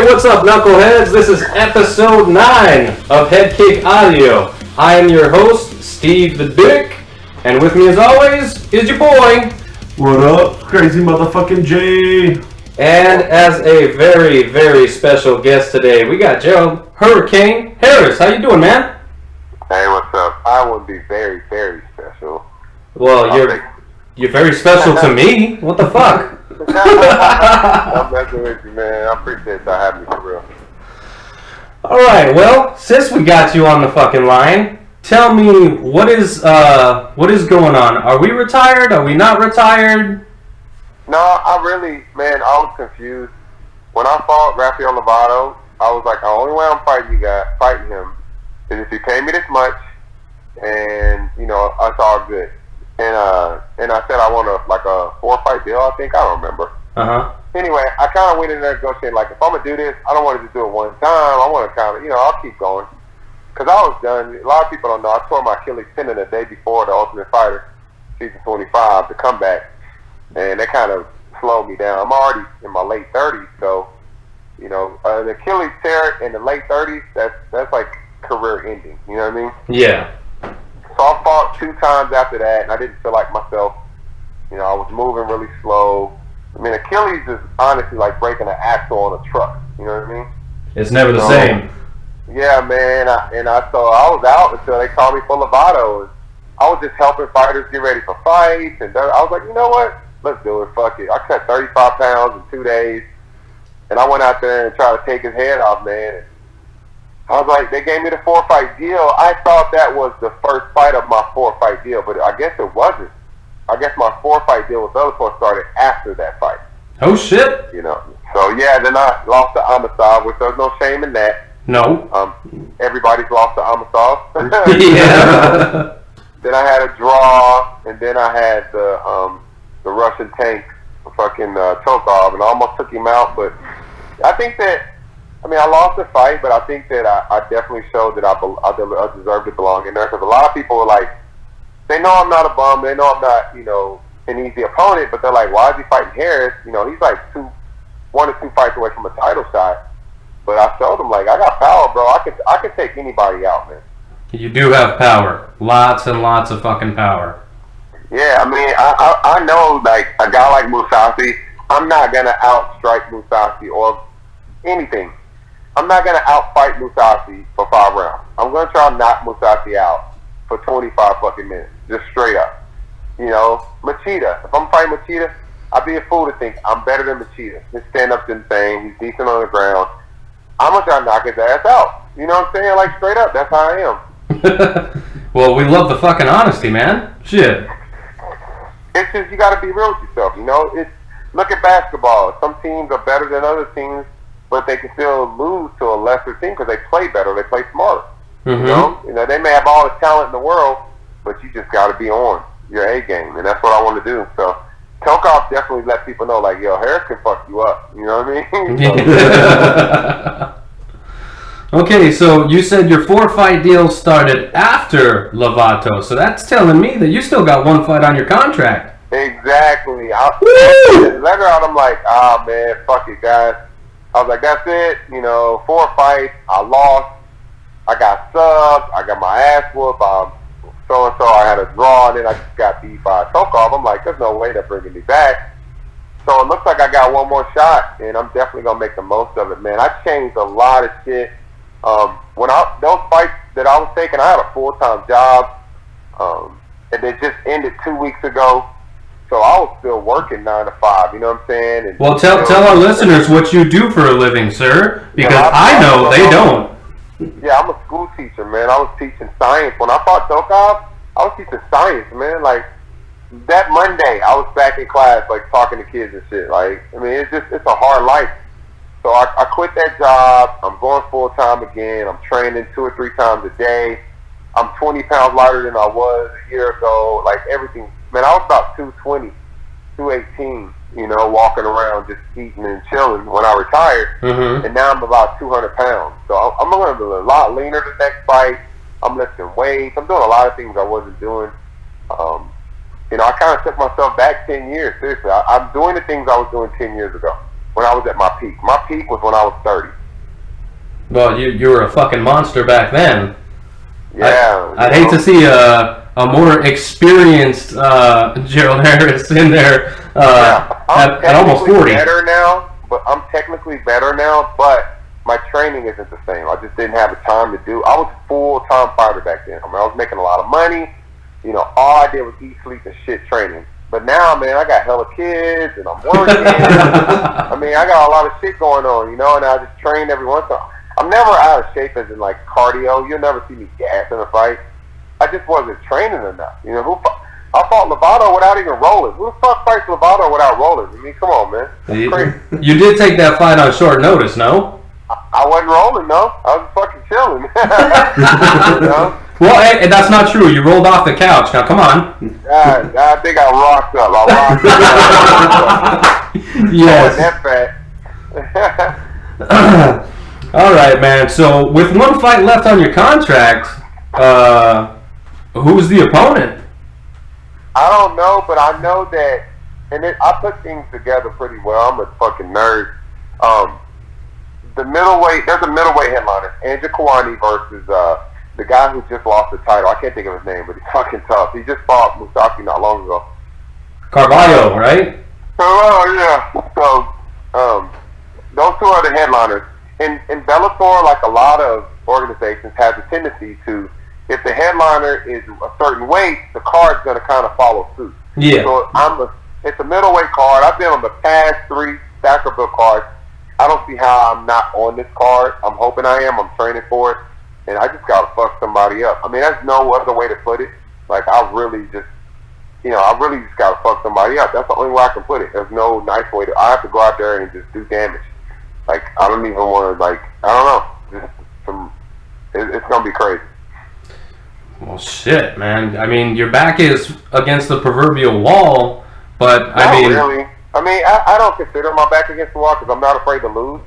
Hey, what's up, knuckleheads? This is episode 9 of Headkick Audio. I am your host, Steve the Dick, and with me as always is your boy. What up, crazy motherfucking J? And as a very, very special guest today, we got Gerald Hurricane Harris. How you doing, man? Hey, what's up? I would be very, very special. Well, you're very special to me. What the fuck? I'm messing with you, man. I appreciate y'all having me for real. Alright, well, since we got you on the fucking line, tell me what is going on? Are we retired? Are we not retired? No, I was confused. When I fought Rafael Lovato, I was like, the only way I'm fighting him is if he paid me this much, and it's all good. And I said I want a 4-fight deal. I think, I don't remember. Anyway, I kind of went in there negotiating, like, if I'm gonna do this, I don't want to just do it one time. I want to kind of, I'll keep going, because I was done. A lot of people don't know, I tore my Achilles tendon the day before the Ultimate Fighter season 25, the comeback, and that kind of slowed me down. I'm already in my late 30s, so the Achilles tear in the late 30s, that's like career ending. You know what I mean? Yeah. So I fought 2 times after that, and I didn't feel like myself. I was moving really slow. I mean, Achilles is honestly like breaking an axle on a truck. You know what I mean? It's never the same. Yeah, man. So I was out until they called me for Lovato. And I was just helping fighters get ready for fights. And I was like, you know what? Let's do it. Fuck it. I cut 35 pounds in 2 days. And I went out there and tried to take his head off, man. And I was like, they gave me the 4-fight deal. I thought that was the first fight of my 4-fight deal, but I guess it wasn't. I guess my 4-fight deal with Bellator started after that fight. Oh, shit. So, yeah, then I lost to Amistad, which there's no shame in that. No. Everybody's lost to Amistad. Yeah. Then I had a draw, and then I had the Russian tank, fucking Tokov, and I almost took him out, but I think that, I lost the fight, but I think that I definitely showed that I deserved to belong in there, because a lot of people were like, they know I'm not a bum, they know I'm not, an easy opponent, but they're like, why is he fighting Harris? He's like 1 or 2 fights away from a title shot. But I showed them, like, I got power, bro. I can take anybody out, man. You do have power. Lots and lots of fucking power. Yeah, I know, like, a guy like Mousasi, I'm not going to outstrike Mousasi or anything. I'm not going to outfight Mousasi for 5 rounds. I'm going to try to knock Mousasi out for 25 fucking minutes. Just straight up. Machida. If I'm fighting Machida, I'd be a fool to think I'm better than Machida. His stand-up's insane. He's decent on the ground. I'm going to try to knock his ass out. You know what I'm saying? Like, straight up. That's how I am. Well, we love the fucking honesty, man. Shit. It's just, you got to be real with yourself, Look at basketball. Some teams are better than other teams, but they can still lose to a lesser team because they play better. They play smarter. Mm-hmm. They may have all the talent in the world, but you just got to be on your A game, and that's what I want to do. So Tokov definitely let people know, like, yo, Harris can fuck you up. You know what I mean? Okay, so you said your 4-fight deal started after Lovato, so that's telling me that you still got 1 fight on your contract. Exactly. Leonard, I'm like, man, fuck it, guys. I was like, that's it. 4 fights. I lost. I got subbed. I got my ass whooped. So-and-so, I had a draw, and then I just got beat by Tokov. I'm like, there's no way they're bringing me back. So it looks like I got 1 more shot, and I'm definitely going to make the most of it, man. I changed a lot of shit. Those fights that I was taking, I had a full-time job, and it just ended 2 weeks ago. So I was still working 9 to 5, you know what I'm saying? And well, tell our listeners what you do for a living, sir, because I know they don't. Yeah, I'm a school teacher, man. I was teaching science. When I fought Tokov, I was teaching science, man. Like, that Monday, I was back in class, like, talking to kids and shit. Like, it's a hard life. So I quit that job. I'm going full-time again. I'm training 2 or 3 times a day. I'm 20 pounds lighter than I was a year ago. Like, everything. Man, I was about 220, 218, walking around just eating and chilling when I retired. Mm-hmm. And now I'm about 200 pounds. So I'm going to be a lot leaner the next fight. I'm lifting weights. I'm doing a lot of things I wasn't doing. I kind of took myself back 10 years, seriously. I'm doing the things I was doing 10 years ago. when I was at my peak. My peak was when I was 30. Well, you were a fucking monster back then. Yeah. I'd hate to see a more experienced Gerald Harris in there at almost 40. I'm technically better now, but my training isn't the same. I just didn't have the time to do. I was a full-time fighter back then. I mean, I was making a lot of money. You know, all I did was eat, sleep, and shit training. But now, man, I got hella kids, and I'm working. I mean, I got a lot of shit going on, you know, and I just train every once in a while. I'm never out of shape as in, like, cardio. You'll never see me gas in a fight. I just wasn't training enough. You know, I fought Lovato without even rolling. Who the fuck fights Lovato without rolling? I mean, come on, man. That's crazy. You did take that fight on short notice, no? I wasn't rolling, no. I was fucking chilling. You know? Well, hey, that's not true. You rolled off the couch. Now, come on. I think I rocked up. Yes. That fat. All right, man. So, with one fight left on your contract, who's the opponent? I don't know, but I know that, and I put things together pretty well. I'm a fucking nerd. There's a middleweight headliner, Andrew Kawani versus the guy who just lost the title. I can't think of his name, but he's fucking tough. He just fought Musaki not long ago. Carvalho, right? Oh, yeah. So, those two are the headliners. In Bellator, like a lot of organizations, has a tendency to, if the headliner is a certain weight, the card's going to kind of follow suit. Yeah. So it's a middleweight card. I've been on the past 3 Stackerville cards. I don't see how I'm not on this card. I'm hoping I am. I'm training for it. And I just got to fuck somebody up. I mean, there's no other way to put it. Like, I really just got to fuck somebody up. That's the only way I can put it. There's no nice way to. I have to go out there and just do damage. Like, I don't even want to, like, I don't know. It's going to be crazy. Well, shit, man. I mean, your back is against the proverbial wall, but Not really. I mean, I don't consider my back against the wall because I'm not afraid to lose.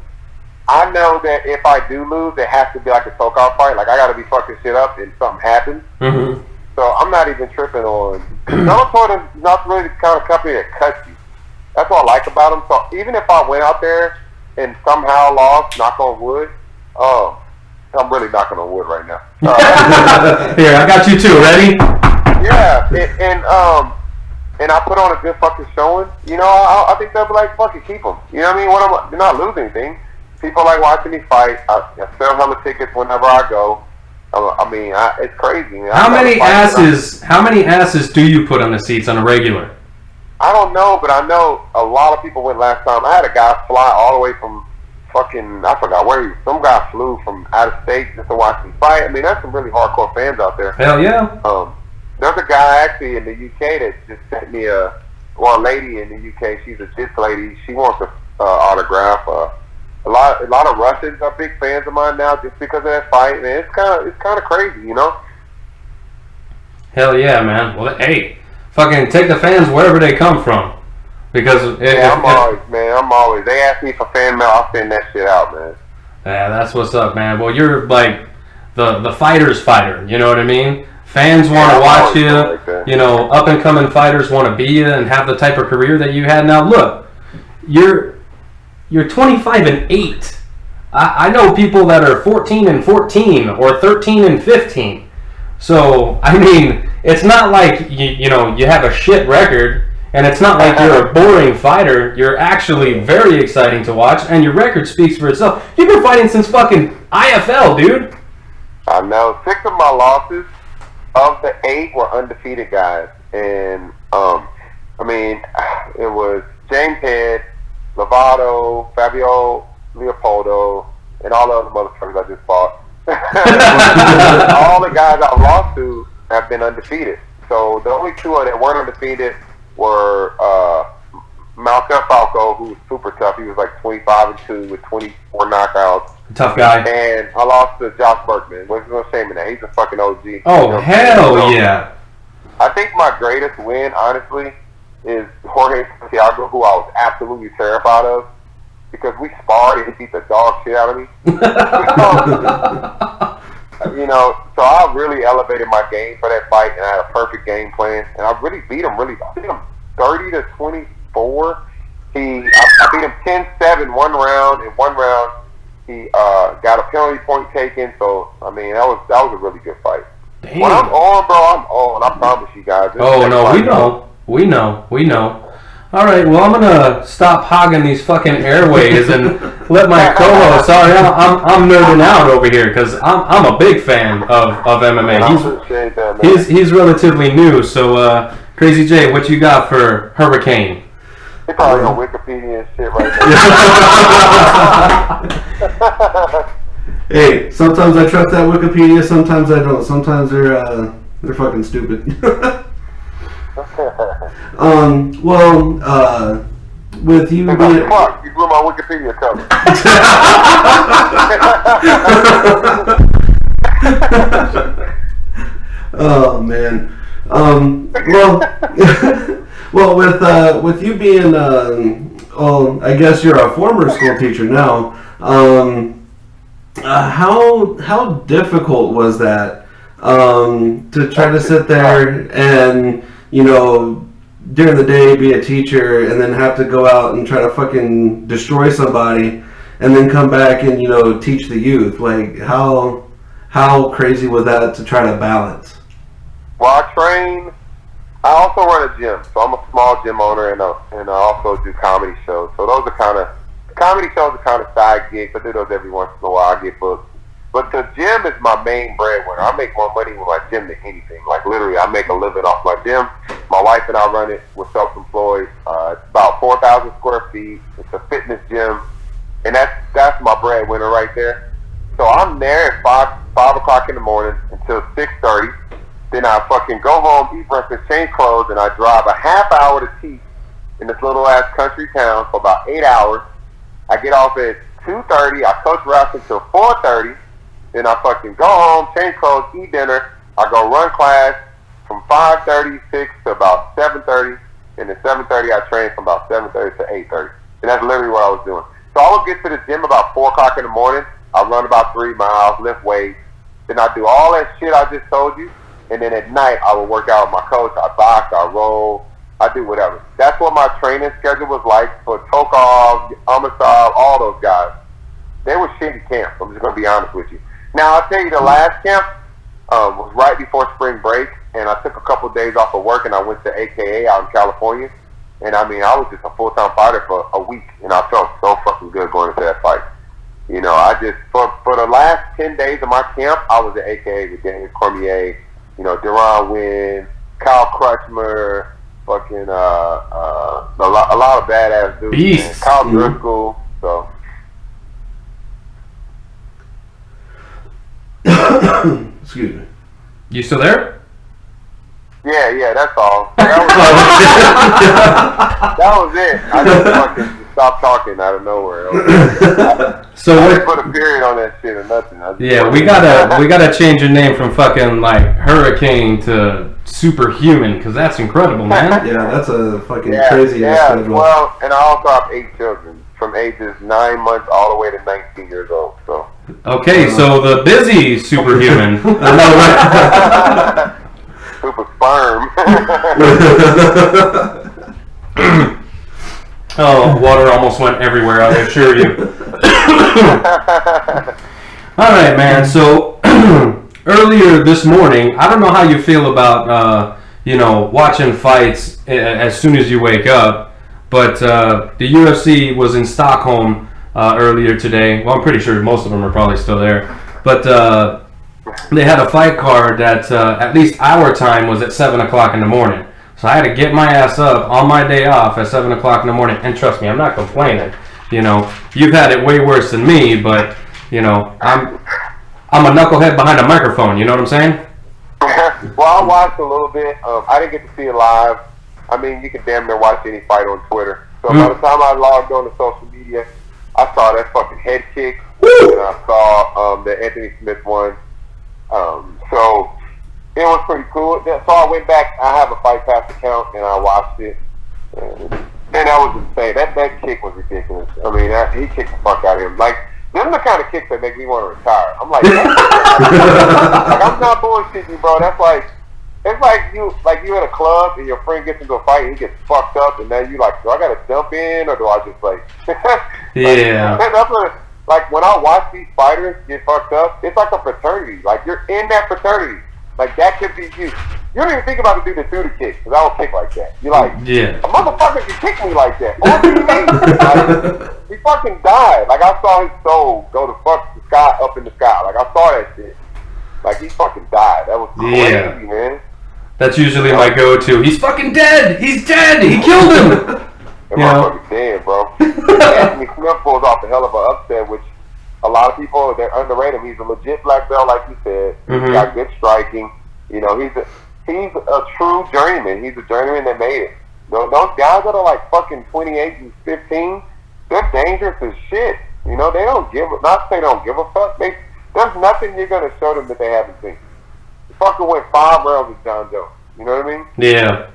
I know that if I do lose, it has to be like a chokeout fight. Like, I got to be fucking shit up and something happens. Mm-hmm. So I'm not even tripping on. Bellator is not really the kind of company that cuts you. That's what I like about them. So even if I went out there and somehow lost, knock on wood, I'm really knocking on wood right now. Here, I got you too. Ready? Yeah, and I put on a good fucking showing. You know, I think they'll be like, fuck it, keep them. You know what I mean? They're not losing anything. People like watching me fight. I sell hella tickets whenever I go. I mean, it's crazy. How many asses do you put on the seats on a regular? I don't know, but I know a lot of people went last time. I had a guy fly all the way from fucking, I forgot where he was. Some guy flew from out of state just to watch me fight. I mean, there's some really hardcore fans out there. Hell yeah. There's a guy actually in the UK that just sent me a lady in the UK. She's a jits lady. She wants an autograph. A lot of Russians are big fans of mine now just because of that fight. Man, it's kind of crazy, you know. Hell yeah, man. Well, hey, fucking take the fans wherever they come from, because I'm always. They ask me for fan mail, I'll send that shit out, man. Yeah, that's what's up, man. Well, you're like the fighter's fighter. You know what I mean? Fans want to watch you. Like, you know, up and coming fighters want to be you and have the type of career that you had. Now, look, you're 25-8. I know people that are 14-14 or 13-15. So, I mean, it's not like you have a shit record, and it's not like you're a boring fighter. You're actually very exciting to watch, and your record speaks for itself. You've been fighting since fucking IFL, dude. I know. 6 of my losses of the 8 were undefeated guys, and I mean, it was James Head, Lovato, Fabio Leopoldo, and all the other motherfuckers I just fought. All the guys I've lost to have been undefeated. So the only 2 that weren't undefeated were Malcolm Falco, who was super tough. He was like 25-2 with 24 knockouts. Tough guy. And I lost to Josh Berkman. There's no shame in that. He's a fucking OG. Oh, hell yeah. I think my greatest win, honestly, is Jorge Santiago, who I was absolutely terrified of, because we sparred and he beat the dog shit out of me. So I really elevated my game for that fight, and I had a perfect game plan, and I really beat him. I beat him 30-24. I beat him 10-7 one round. In one round, he got a penalty point taken. So I mean, that was a really good fight. Damn. When I'm on, bro, I'm on. I promise you guys. Oh no, we know. All right, well I'm gonna stop hogging these fucking airways and let my co-host. Sorry, I'm nerding out over here because I'm a big fan of MMA. He's relatively new, so Crazy J, what you got for Hurricane? He probably on Wikipedia and shit right now. Hey, sometimes I trust that Wikipedia, sometimes I don't. Sometimes they're fucking stupid. With you being... being... Fuck, you blew my Wikipedia cover. Oh, man. Well, with you being, I guess you're a former school teacher now, how difficult was that, to try to sit there and, during the day be a teacher and then have to go out and try to fucking destroy somebody and then come back and, teach the youth? Like, how crazy was that to try to balance? Well, I also run a gym, so I'm a small gym owner and I also do comedy shows. So those are comedy shows are kind of side gigs. I do those every once in a while. I get booked. But the gym is my main breadwinner. I make more money with my gym than anything. Like, literally, I make a living off my gym. My wife and I run it. We're self-employed. It's about 4,000 square feet. It's a fitness gym. And that's my breadwinner right there. So I'm there at 5 o'clock in the morning until 6:30. Then I fucking go home, eat breakfast, change clothes, and I drive a half hour to teach in this little-ass country town for about 8 hours. I get off at 2:30. I coach wrestling until 4:30. Then I fucking go home, change clothes, eat dinner. I go run class from 5:36 to about 7:30. And at 7:30, I train from about 7:30 to 8:30. And that's literally what I was doing. So I would get to the gym about 4 o'clock in the morning. I run about 3 miles, lift weights. Then I do all that shit I just told you. And then at night, I would work out with my coach. I box, I roll, I do whatever. That's what my training schedule was like for Tokov, Amistad, all those guys. They were shitty camps. I'm just going to be honest with you. Now, I'll tell you, the last camp was right before spring break, and I took a couple of days off of work, and I went to AKA out in California. And, I mean, I was just a full-time fighter for a week, and I felt so fucking good going into that fight. I just, for the last 10 days of my camp, I was at AKA with Daniel Cormier, Deron Wynn, Kyle Crutchmer, fucking, a lot of badass dudes. Beasts. Kyle Driscoll, so. Excuse me. You still there? Yeah, that's all. That was it. I just fucking stopped talking out of nowhere. So I what? just put a period on that shit or nothing. Yeah, we gotta change your name from fucking like Hurricane to Superhuman because that's incredible, man. Yeah, that's a fucking crazy ass schedule. Well, and I also have 8 children from ages 9 months all the way to 19 years old. So. Okay, so the busy Superhuman. I know, right? Super sperm. Oh, water almost went everywhere, I assure you. Alright, man, so earlier this morning, I don't know how you feel about, watching fights as soon as you wake up, but the UFC was in Stockholm earlier today. Well, I'm pretty sure most of them are probably still there. But they had a fight card that, at least our time, was at 7 o'clock in the morning. So I had to get my ass up on my day off at 7 o'clock in the morning. And trust me, I'm not complaining. You've had it way worse than me, but, I'm a knucklehead behind a microphone. You know what I'm saying? Well, I watched a little bit. I didn't get to see it live. I mean, you can damn near watch any fight on Twitter. So by the time I logged on to social media, I saw that fucking head kick. And I saw the Anthony Smith one. So it was pretty cool. So I went back. I have a Fight Pass account, and I watched it. And that was insane. That kick was ridiculous. I mean, he kicked the fuck out of him. Like, them the kind of kicks that make me want to retire. I'm like, I'm not bullshitting you, bro. That's like It's like you at a club and your friend gets into a fight and he gets fucked up, and now you like, do I gotta jump in or do I just like? Yeah. That's what. Like when I watch these fighters get fucked up, it's like a fraternity. Like you're in that fraternity. Like that could be you. You don't even think about the dude that threw the kick, because I don't kick like that. You're like, yeah, a motherfucker can kick me like that. Like, he fucking died. Like I saw his soul go to fuck the sky up in the sky. Like I saw that shit. Like he fucking died. That was crazy, man. That's usually my go-to. He's fucking dead. He's dead. He killed him. That motherfucker's dead, bro. Anthony Smith pulls off a hell of an upset, which a lot of people, they underrate him. He's a legit black belt, like you said. He's got good striking. You know, he's a true journeyman. He's a journeyman that made it. Those guys that are like fucking 28 and 15, they're dangerous as shit. You know, they don't give, not to say they don't give a fuck. There's nothing you're going to show them that they haven't seen. The fucker went 5 rounds with John Jones. You know what I mean? Yeah.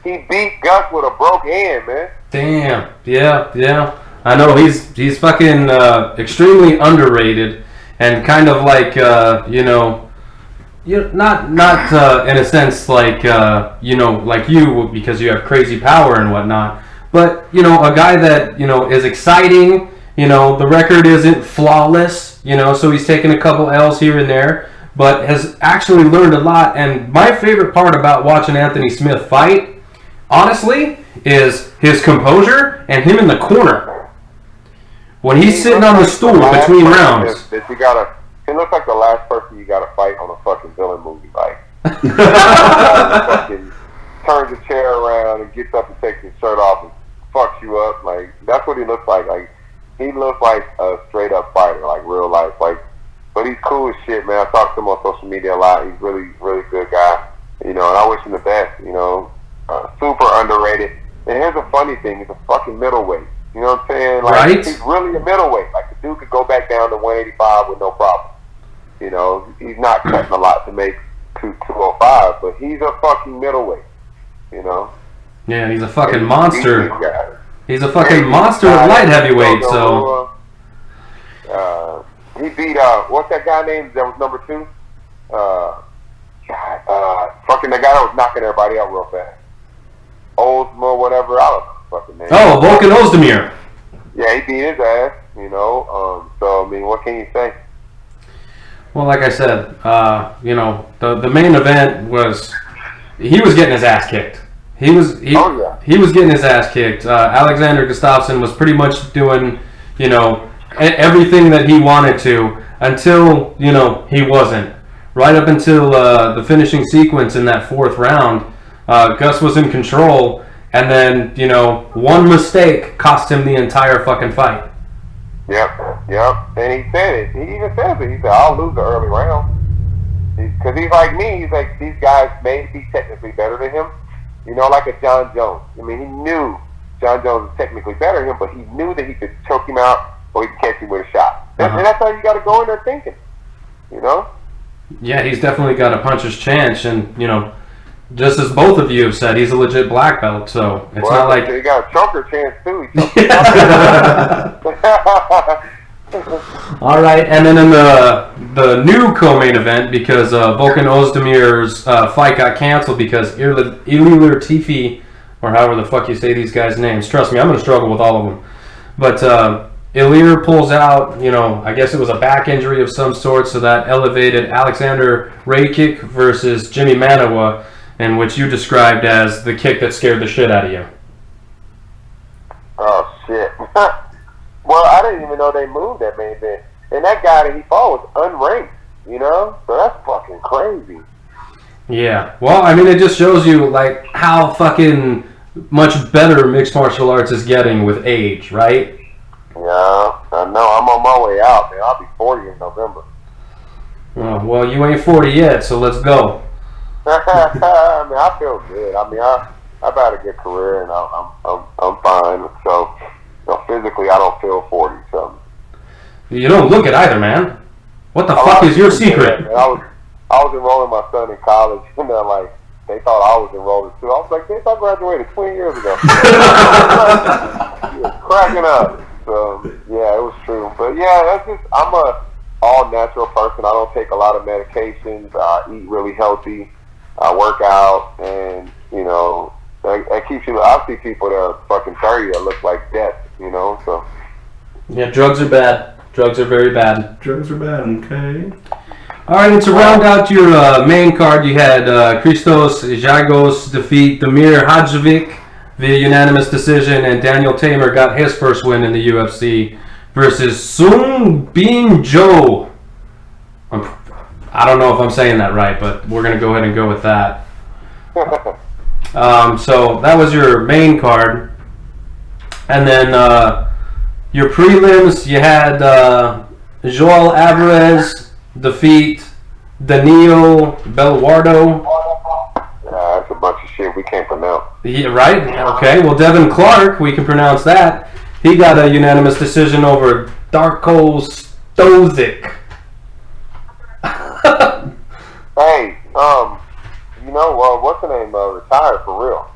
He beat Gus with a broke hand, man. Damn. Yeah. I know he's fucking extremely underrated, and kind of like not in a sense like like you, because you have crazy power and whatnot, but a guy that is exciting. The record isn't flawless. So he's taken a couple L's here and there, but has actually learned a lot. And my favorite part about watching Anthony Smith fight, honestly, is his composure and him in the corner. When he's sitting on the stool between rounds. He looks like the last person you gotta fight on a fucking villain movie. Like, fucking turns the chair around and gets up and takes his shirt off and fucks you up. Like, that's what he looks like. Like, he looks like a straight up fighter, like real life. Like, but he's cool as shit, man. I talk to him on social media a lot. He's really, really good guy. And I wish him the best. Super underrated. And here's a funny thing: he's a fucking middleweight. You know what I'm saying? Like, right? He's really a middleweight. Like, the dude could go back down to 185 with no problem. He's not cutting a lot to make 205, but he's a fucking middleweight. Yeah, he's a fucking monster. He's a fucking monster of light heavyweight. So he beat what's that guy named that was number 2? Fucking the guy that was knocking everybody out real fast. Oldsmo, whatever. I don't know the fucking name. Oh, Volkan Ozdemir. Yeah, he beat his ass. So I mean, what can you say? Well, like I said, the main event was he was getting his ass kicked. He was getting his ass kicked. Alexander Gustafsson was pretty much doing everything that he wanted to until he wasn't. Right up until the finishing sequence in that 4th round, Gus was in control, and then one mistake cost him the entire fucking fight. Yep. And he said it. He even says it. He said, "I'll lose the early round." Because he's like me. He's like, these guys may be technically better than him. Like a John Jones. I mean, he knew John Jones was technically better than him, but he knew that he could choke him out or he could catch him with a shot. And that's how you got to go in there thinking. Yeah, he's definitely got a puncher's chance, and just as both of you have said, he's a legit black belt, so it's not like... He got a choker chance, too. All right, and then in the new co-main event, because Volkan Ozdemir's fight got canceled because Ilir Tifi, or however the fuck you say these guys' names, trust me, I'm going to struggle with all of them, but Ilir pulls out, I guess it was a back injury of some sort, so that elevated Alexander Headkick versus Jimmy Manawa, in which you described as the kick that scared the shit out of you. Oh, shit. Well, I didn't even know they moved that main event. And that guy that he fought was unranked, So that's fucking crazy. Yeah. Well, I mean, it just shows you, like, how fucking much better mixed martial arts is getting with age, right? Yeah, I know. I'm on my way out, man. I'll be 40 in November. Oh, well, you ain't 40 yet, so let's go. I mean, I feel good. I mean, I've had a good career, and I'm fine. So, physically, I don't feel 40. So you don't look it either, man. What the fuck is your secret? I was enrolling my son in college, and they thought I was enrolled too. I was like, I graduated 20 years ago. He was cracking up. So yeah, it was true. But yeah, I'm a all natural person. I don't take a lot of medications. I eat really healthy. I work out, and you know, that keeps you. I see people that are fucking 30 that look like death, you know. So yeah, drugs are bad. Drugs are very bad. Drugs are bad. Okay. All right, and to round out your main card, you had Christos Zagos defeat Damir Hadzovic via unanimous decision, and Daniel Tamer got his first win in the UFC versus Sung Bin Jo. I don't know if I'm saying that right, but we're going to go ahead and go with that. So that was your main card. And then your prelims, you had Joel Alvarez defeat Danilo Belluardo. That's a bunch of shit we can't pronounce. Yeah, right? Okay, well, Devin Clark, we can pronounce that. He got a unanimous decision over Darko Stozic. Hey, you know, what's the name? Retired for real.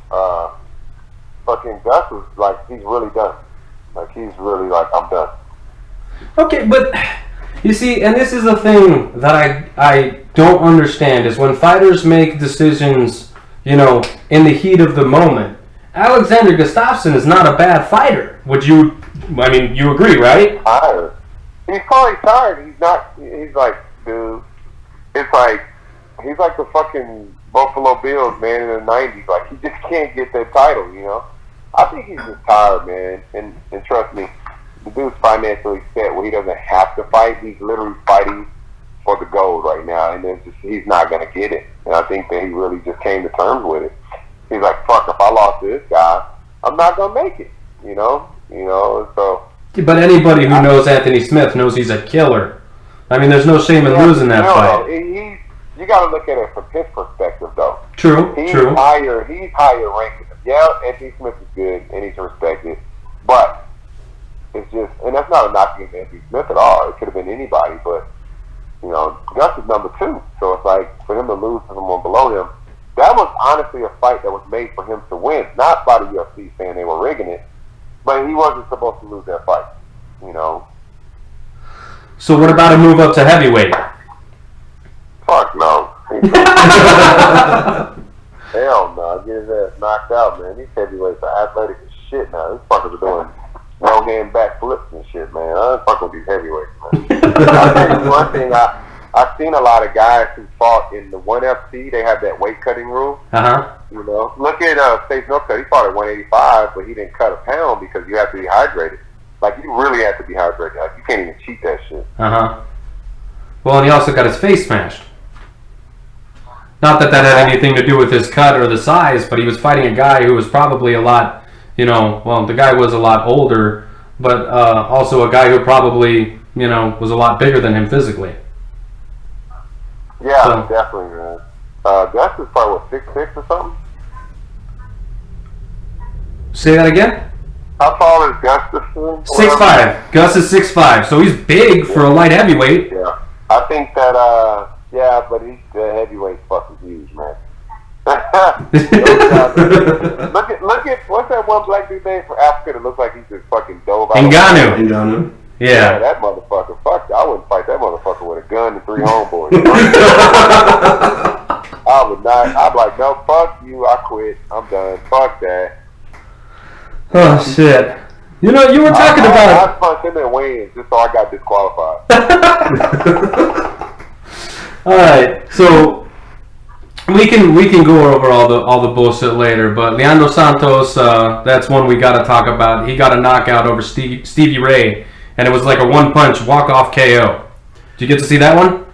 Fucking Gus was like, he's really done. Like, he's really like, I'm done. Okay, but you see, and this is the thing that I don't understand, is when fighters make decisions, you know, in the heat of the moment. Alexander Gustafsson is not a bad fighter. Would you, I mean, you agree, right? Tired. He's probably tired. He's not, he's like, dude, it's like, he's like the fucking Buffalo Bills, man, in the 90s. Like, he just can't get that title, you know? I think he's just tired, man. And trust me, the dude's financially set where he doesn't have to fight. He's literally fighting for the gold right now, and then just, he's not going to get it. And I think that he really just came to terms with it. He's like, fuck, if I lost to this guy, I'm not going to make it, you know? So. But anybody who knows Anthony Smith knows he's a killer. I mean, there's no shame in losing that fight. You got to look at it from his perspective, though. True. He's higher ranked. Yeah, Anthony Smith is good, and he's respected. But it's just, and that's not a knock against Anthony Smith at all. It could have been anybody, but, you know, Gus is number 2. So it's like, for him to lose to someone below him, that was honestly a fight that was made for him to win. Not by the UFC saying they were rigging it, but he wasn't supposed to lose that fight, you know. So what about a move up to heavyweight? Fuck no. Hell no. Get his ass knocked out, man. These heavyweights are athletic as shit now. These fuckers are doing no-hand back flips and shit, man. I don't fuck with these heavyweights, man. I'll tell you one thing. I've seen a lot of guys who fought in the 1FC. They have that weight cutting rule. Uh-huh. You know, look at Stace Northcutt. He fought at 185, but he didn't cut a pound because you have to be hydrated. Like, you really have to be hydrated. Like, you can't even cheat that shit. Uh-huh. Well, and he also got his face smashed. Not that had anything to do with his cut or the size, but he was fighting a guy who was probably a lot, you know, well, the guy was a lot older, but also a guy who probably, you know, was a lot bigger than him physically. Yeah, so, definitely, man. Gus is probably, what, 6'6" or something? Say that again? How tall is Gus? 6'5". Gus is 6'5", so he's big for a light heavyweight. Yeah. I think that, yeah, but he's the heavyweight's fucking huge, man. look at what's that one black dude name from Africa that looks like he just fucking dove out. Ngannou. Yeah, that motherfucker. Fuck, I wouldn't fight that motherfucker with a gun and 3 homeboys. I would not. I'd be like, no, fuck you. I quit. I'm done. Fuck that. Oh shit. You know, you were talking about. I punched him in wins just so I got disqualified. All right, so we can go over all the bullshit later, but Leandro Santos, that's one we got to talk about. He got a knockout over Stevie Ray, and it was like a one-punch walk-off KO. Did you get to see that one?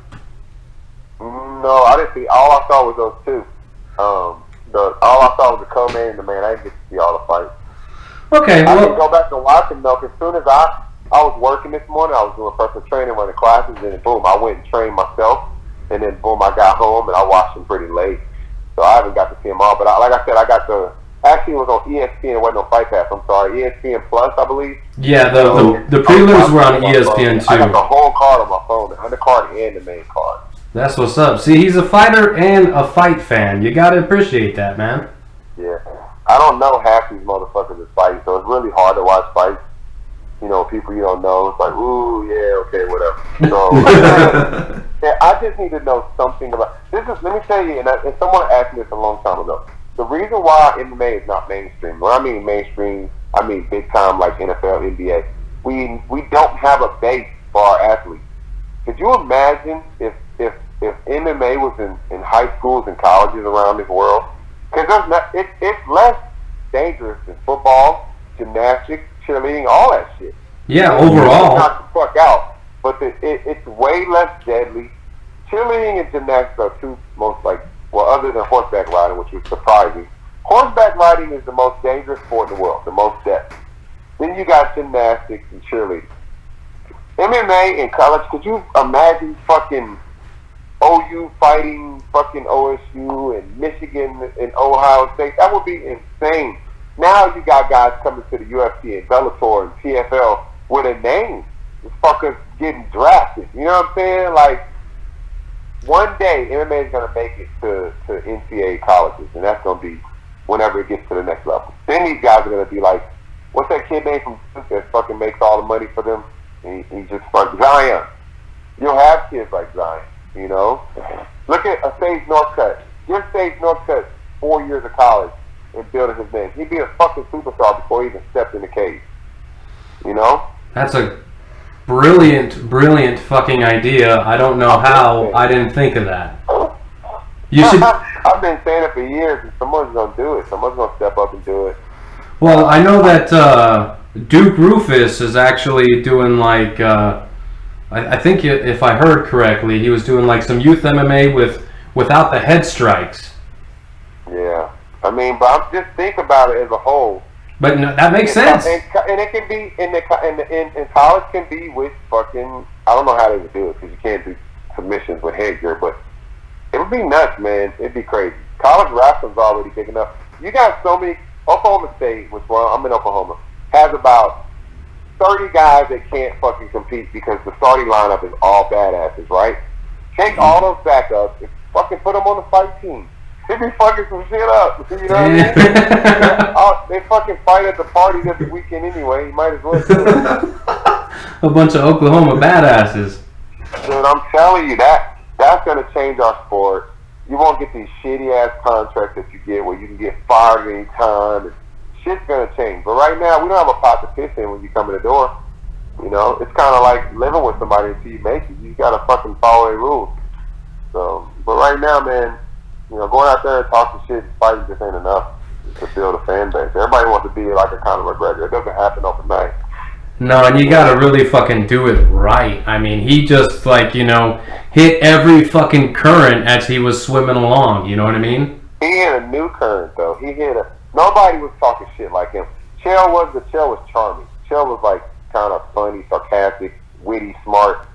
No, I didn't see. All I saw was those two. All I saw was the co-main and the man. I didn't get to see all the fights. Okay, well, I didn't go back and watch them though. As soon as I was working this morning, I was doing personal training, running classes, and then boom, I went and trained myself. And then boom, I got home and I watched them pretty late, so I haven't got to see them all. But like I said, I got actually it was on ESPN. It wasn't on Fight Pass. I'm sorry, ESPN Plus, I believe. Yeah, the prelims were on ESPN too. I got the whole card on my phone, the undercard and the main card. That's what's up. See, he's a fighter and a fight fan. You gotta appreciate that, man. Yeah, I don't know half these motherfuckers that fight, so it's really hard to watch fights. people you don't know. It's like, ooh, yeah, okay, whatever. So, yeah, I just need to know something about this. Let me tell you, and someone asked me this a long time ago. The reason why MMA is not mainstream, when I mean mainstream, I mean big time like NFL, NBA. We don't have a base for our athletes. Could you imagine if MMA was in high schools and colleges around this world? Because it's less dangerous than football, gymnastics, cheerleading, all that shit. Yeah, overall. Not the fuck out, but it's way less deadly. Cheerleading and gymnastics are two most other than horseback riding, which was surprising. Horseback riding is the most dangerous sport in the world, the most death. Then you got gymnastics and cheerleading. MMA in college, could you imagine fucking OU fighting fucking OSU and Michigan and Ohio State? That would be insane. Now you got guys coming to the UFC and Bellator and PFL with a name. This fuckers getting drafted. You know what I'm saying? Like, one day MMA is going to make it to NCAA colleges, and that's going to be whenever it gets to the next level. Then these guys are going to be like, what's that kid name from Duke that fucking makes all the money for them? He just fucking Zion. You'll have kids like Zion, you know? Look at a Sage Northcutt. Give Sage Northcutt 4 years of college and building his name. He'd be a fucking superstar before he even stepped in the cage. You know? That's a brilliant fucking idea. I don't know how I didn't think of that. You should. I've been saying it for years, and someone's gonna do it. Someone's gonna step up and do it. Well, I know that Duke Rufus is actually doing like. I think if I heard correctly, he was doing like some youth MMA without the head strikes. Yeah, I mean, but I'm just think about it as a whole. But no, that makes sense. And it can be in college can be with fucking, I don't know how they would do it because you can't do submissions with headgear, but it would be nuts, man. It'd be crazy. College wrestling's already big enough. You got so many. Oklahoma State, which I'm in Oklahoma, has about 30 guys that can't fucking compete because the starting lineup is all badasses, right? Take all those backups and fucking put them on the fight team. They be fucking some shit up. You know what I mean? They fucking fight at the party this weekend anyway. You might as well do it. A bunch of Oklahoma badasses. Dude, I'm telling you, that's going to change our sport. You won't get these shitty-ass contracts that you get where you can get fired at any time. And shit's going to change. But right now, we don't have a pot to piss in when you come in the door. You know? It's kind of like living with somebody until you make it. You got to fucking follow their rules. So, but right now, man, you know, going out there and talking shit and fighting just ain't enough to build a fan base. Everybody wants to be like a Conor McGregor. It doesn't happen overnight. No, and you gotta really fucking do it right. I mean, he just hit every fucking current as he was swimming along. You know what I mean? He hit a new current though. Nobody was talking shit like him. Chael was charming. Chael was like kind of funny, sarcastic, witty, smart.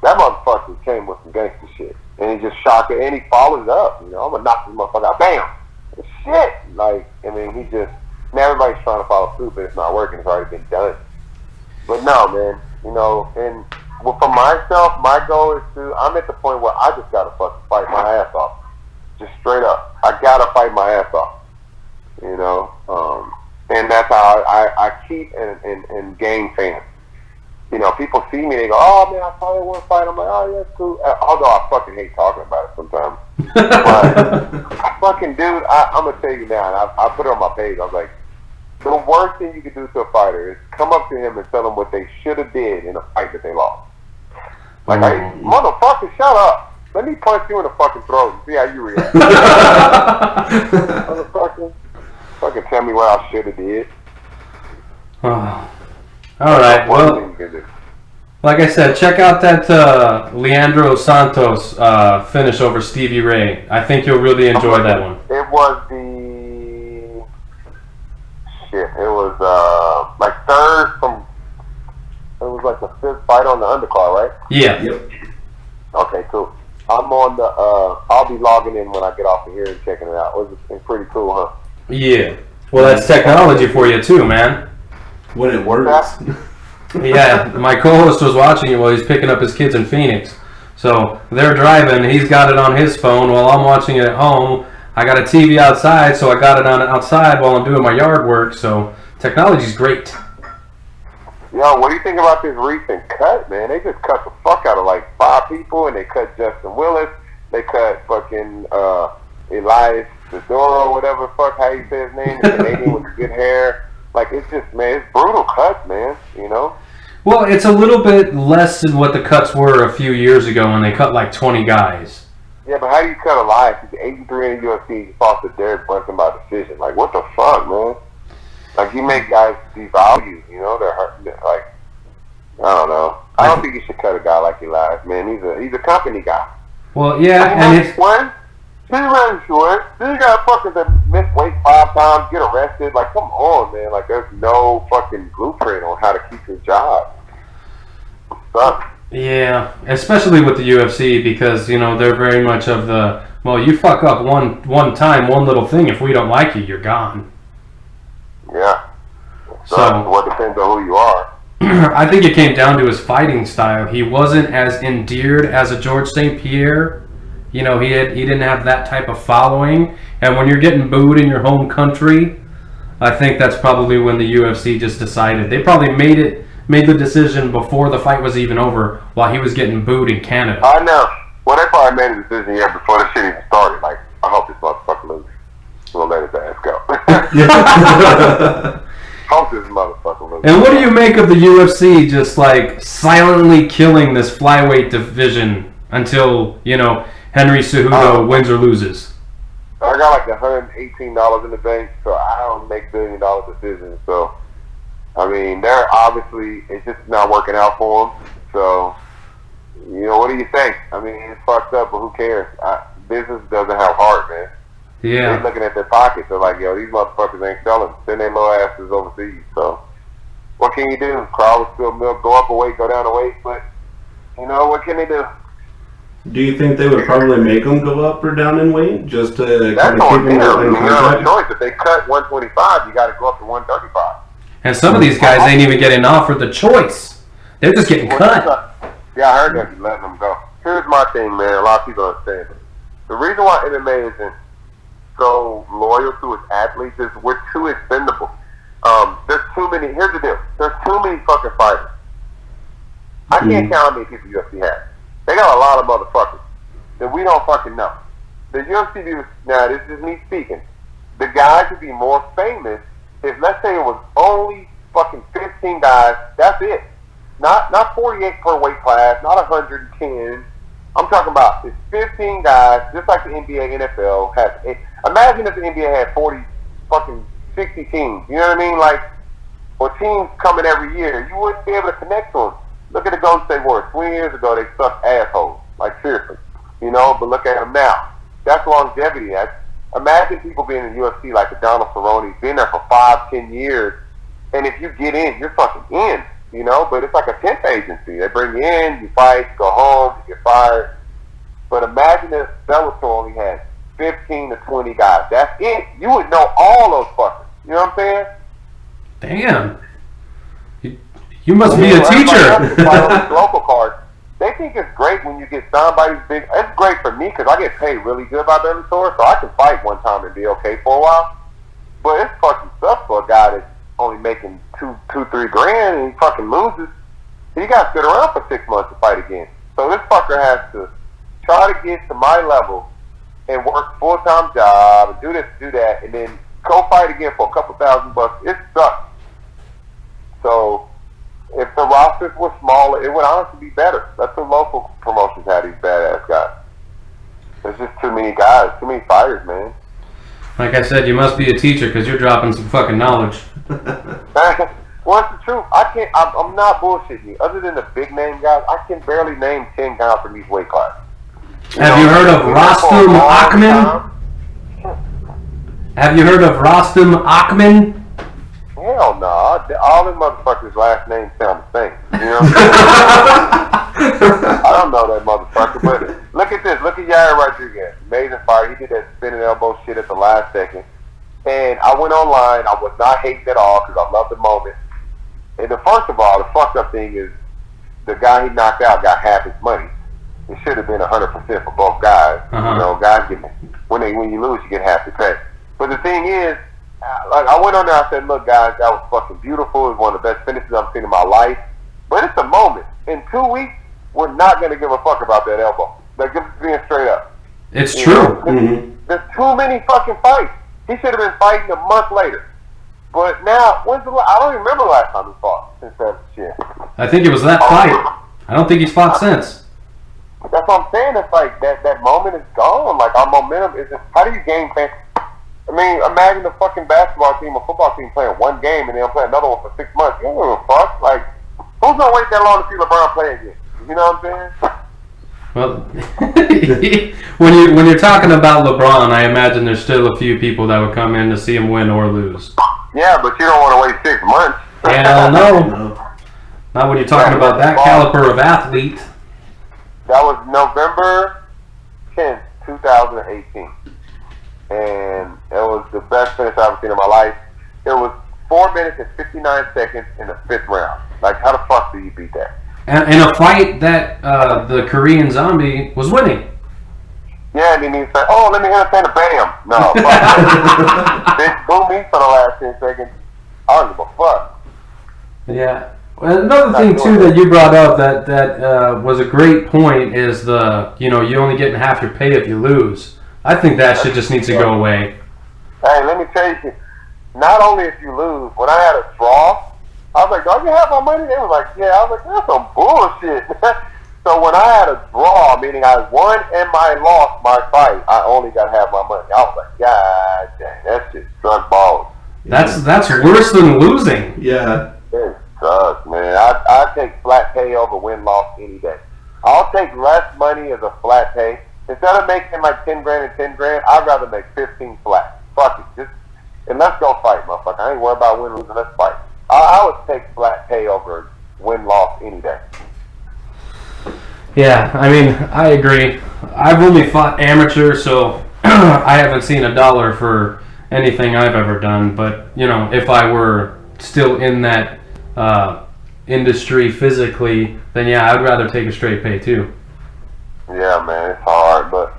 That motherfucker came with some gangster shit. And he just shocked it, and he followed it up. You know, I'm gonna knock this motherfucker out. Bam! And shit! Now everybody's trying to follow suit, but it's not working. It's already been done. But no, man, and for myself, my goal is I'm at the point where I just gotta fucking fight my ass off. Just straight up. I gotta fight my ass off. You know? And that's how I keep and gain fans. You know, people see me, they go, oh man, I probably want to fight. I'm like, oh yeah, that's cool. Although I fucking hate talking about it sometimes. But I'm going to tell you now, and I put it on my page, I was like, the worst thing you can do to a fighter is come up to him and tell him what they should have did in a fight that they lost. Like, motherfucker, shut up. Let me punch you in the fucking throat and see how you react. Motherfucker, fucking tell me what I should have did. All right. Well, like I said, check out that Leandro Santos finish over Stevie Ray. I think you'll really enjoy that one. It was third from. It was like the fifth fight on the undercard, right? Yeah. Yep. Okay, cool. I'm on the. I'll be logging in when I get off of here and checking it out. It's pretty cool, huh? Yeah. Well, that's technology for you too, man. When it works. Yeah, my co-host was watching it while he's picking up his kids in Phoenix. So they're driving, he's got it on his phone while I'm watching it at home. I got a TV outside, so I got it on outside while I'm doing my yard work. So technology's great. Yo, what do you think about this recent cut, man? They just cut the fuck out of like 5 people, and they cut Justin Willis. They cut fucking Elias Fedora, whatever the fuck, how you say his name, the Canadian with the good hair. Like, it's just, man, it's brutal cuts, man, you know? Well, it's a little bit less than what the cuts were a few years ago when they cut like 20 guys. Yeah, but how do you cut Elias? He's 83 in the UFC. He fought to Derek Brunson by decision. Like, what the fuck, man? Like, you make guys devalue, you know? They're hurt. Like, I don't know. I don't think you should cut a guy like Elias, man. He's a company guy. Well, yeah, and it's... He's running short. This guy fucking miss weight 5 times, get arrested. Like, come on, man. Like, there's no fucking blueprint on how to keep your job. It sucks. Yeah, especially with the UFC because, you know, they're very much of the, well, you fuck up one time, one little thing, if we don't like you, you're gone. Yeah. So what depends on who you are. I think it came down to his fighting style. He wasn't as endeared as a George St. Pierre. You know, he didn't have that type of following. And when you're getting booed in your home country, I think that's probably when the UFC just decided. They probably made the decision before the fight was even over while he was getting booed in Canada. I know. Well, they probably made a decision before the shit even started. Like, I hope this motherfucker loses. We'll let his ass go. Hope this motherfucker loses. And what do you make of the UFC just like silently killing this flyweight division until, you know, Henry Cejudo wins or loses? I got like $118 in the bank, so I don't make $1 billion decisions. So, I mean, they're obviously, it's just not working out for them. So, you know, what do you think? I mean, it's fucked up, but who cares? Business doesn't have heart, man. Yeah. They're looking at their pockets. They're like, yo, these motherfuckers ain't selling. Send their little asses overseas. So, what can you do? Crowd will spill milk, go up a weight, go down a weight. But, you know, what can they do? Do you think they would probably make them go up or down in weight just to kind of keep them in contact? Choice. If they cut 125, you got to go up to 135. And some of these guys ain't even getting offered the choice. They're just getting cut. Yeah, I heard that you letting them go. Here's my thing, man. A lot of people don't understand it. The reason why MMA isn't so loyal to its athletes is we're too expendable. There's too many. Here's the deal. There's too many fucking fighters. I can't count how many people UFC has. They got a lot of motherfuckers that we don't fucking know. The UFC do, now this is me speaking, the guys would be more famous if, let's say, it was only fucking 15 guys, that's it. Not 48 per weight class, not 110. I'm talking about it's 15 guys, just like the NBA, NFL has. Imagine if the NBA had 40, fucking 60 teams. You know what I mean? Like, or teams coming every year. You wouldn't be able to connect to them. Look at the Golden State Warriors. 20 years ago, they sucked assholes. Like, seriously. You know, but look at them now. That's longevity. Imagine people being in the UFC like the Donald Cerrone's, been there for 5, 10 years, and if you get in, you're fucking in. You know, but it's like a temp agency. They bring you in, you fight, you go home, you get fired. But imagine if Bellator only had 15 to 20 guys. That's it. You would know all those fuckers. You know what I'm saying? Damn. You must be a teacher. Local cards. They think it's great when you get signed by these big. It's great for me because I get paid really good by Bellator, so I can fight one time and be okay for a while. But it's fucking sucks for a guy that's only making $2-3 grand and he fucking loses. He got to sit around for 6 months to fight again. So this fucker has to try to get to my level and work full-time job and do this, do that, and then go fight again for a couple $1,000. It sucks. So if the rosters were smaller, it would honestly be better. Let the local promotions have these badass guys. There's just too many guys, too many fighters, man. Like I said, you must be a teacher because you're dropping some fucking knowledge. Well, it's the truth. I'm not bullshitting you. Other than the big name guys, I can barely name 10 guys from each weight class. Have you heard of Rostam Akhman? Have you heard of Rostam Akhman? Hell no. All them motherfuckers' last names sound the same. You know? I don't know that motherfucker, but look at this. Look at Yair Rodriguez. Amazing fighter. He did that spinning elbow shit at the last second. And I went online. I was not hating at all because I loved the moment. And first of all, the fucked up thing is the guy he knocked out got half his money. It should have been 100% for both guys. You know, guys get when you lose, you get half the pay. But the thing is, I went on there. I said, look, guys, that was fucking beautiful. It was one of the best finishes I've seen in my life. But it's a moment. In 2 weeks, we're not gonna give a fuck about that elbow. Like, just being straight up. It's true. There's too many fucking fights. He should have been fighting a month later. But now, I don't even remember the last time he fought since that shit. I think it was that fight. I don't think he's fought since. That's what I'm saying. It's like that moment is gone. Like, our momentum is just, how do you game fans? I mean, imagine a fucking basketball team or football team playing one game and they'll play another one for 6 months. You don't give a fuck. Like, who's gonna wait that long to see LeBron play again? You know what I'm saying? Well, when you're talking about LeBron, I imagine there's still a few people that would come in to see him win or lose. Yeah, but you don't want to wait 6 months. Hell no. Not when you're talking about that caliber of athlete. That was November 10th, 2018. And it was the best finish I've ever seen in my life. It was 4 minutes and 59 seconds in the 5th round. Like, how the fuck do you beat that? And a fight that the Korean Zombie was winning. Yeah, and then he said, oh, let me entertain a bam. No, fuck. Bitch, boo me for the last 10 seconds. I don't give a fuck. Yeah. Well, another thing, too, that you brought up that was a great point is you only getting half your pay if you lose. I think that shit just needs to go away. Hey, let me tell you, not only if you lose, when I had a draw, I was like, do I get half my money? They were like, yeah. I was like, that's some bullshit. So when I had a draw, meaning I won and I lost my fight, I only got half my money. I was like, God dang, that shit struck balls. That's worse than losing. Yeah. It sucks, man. I take flat pay over win-loss any day. I'll take less money as a flat pay. Instead of making like 10 grand and 10 grand, I'd rather make 15 flat. Fuck it. And let's go fight, motherfucker. I ain't worried about win, losing. Let's fight. I would take flat pay over win-loss any day. Yeah, I mean, I agree. I've only fought amateur, so I haven't seen a dollar for anything I've ever done. But, if I were still in that industry physically, then yeah, I'd rather take a straight pay too. Yeah, man, it's hard, but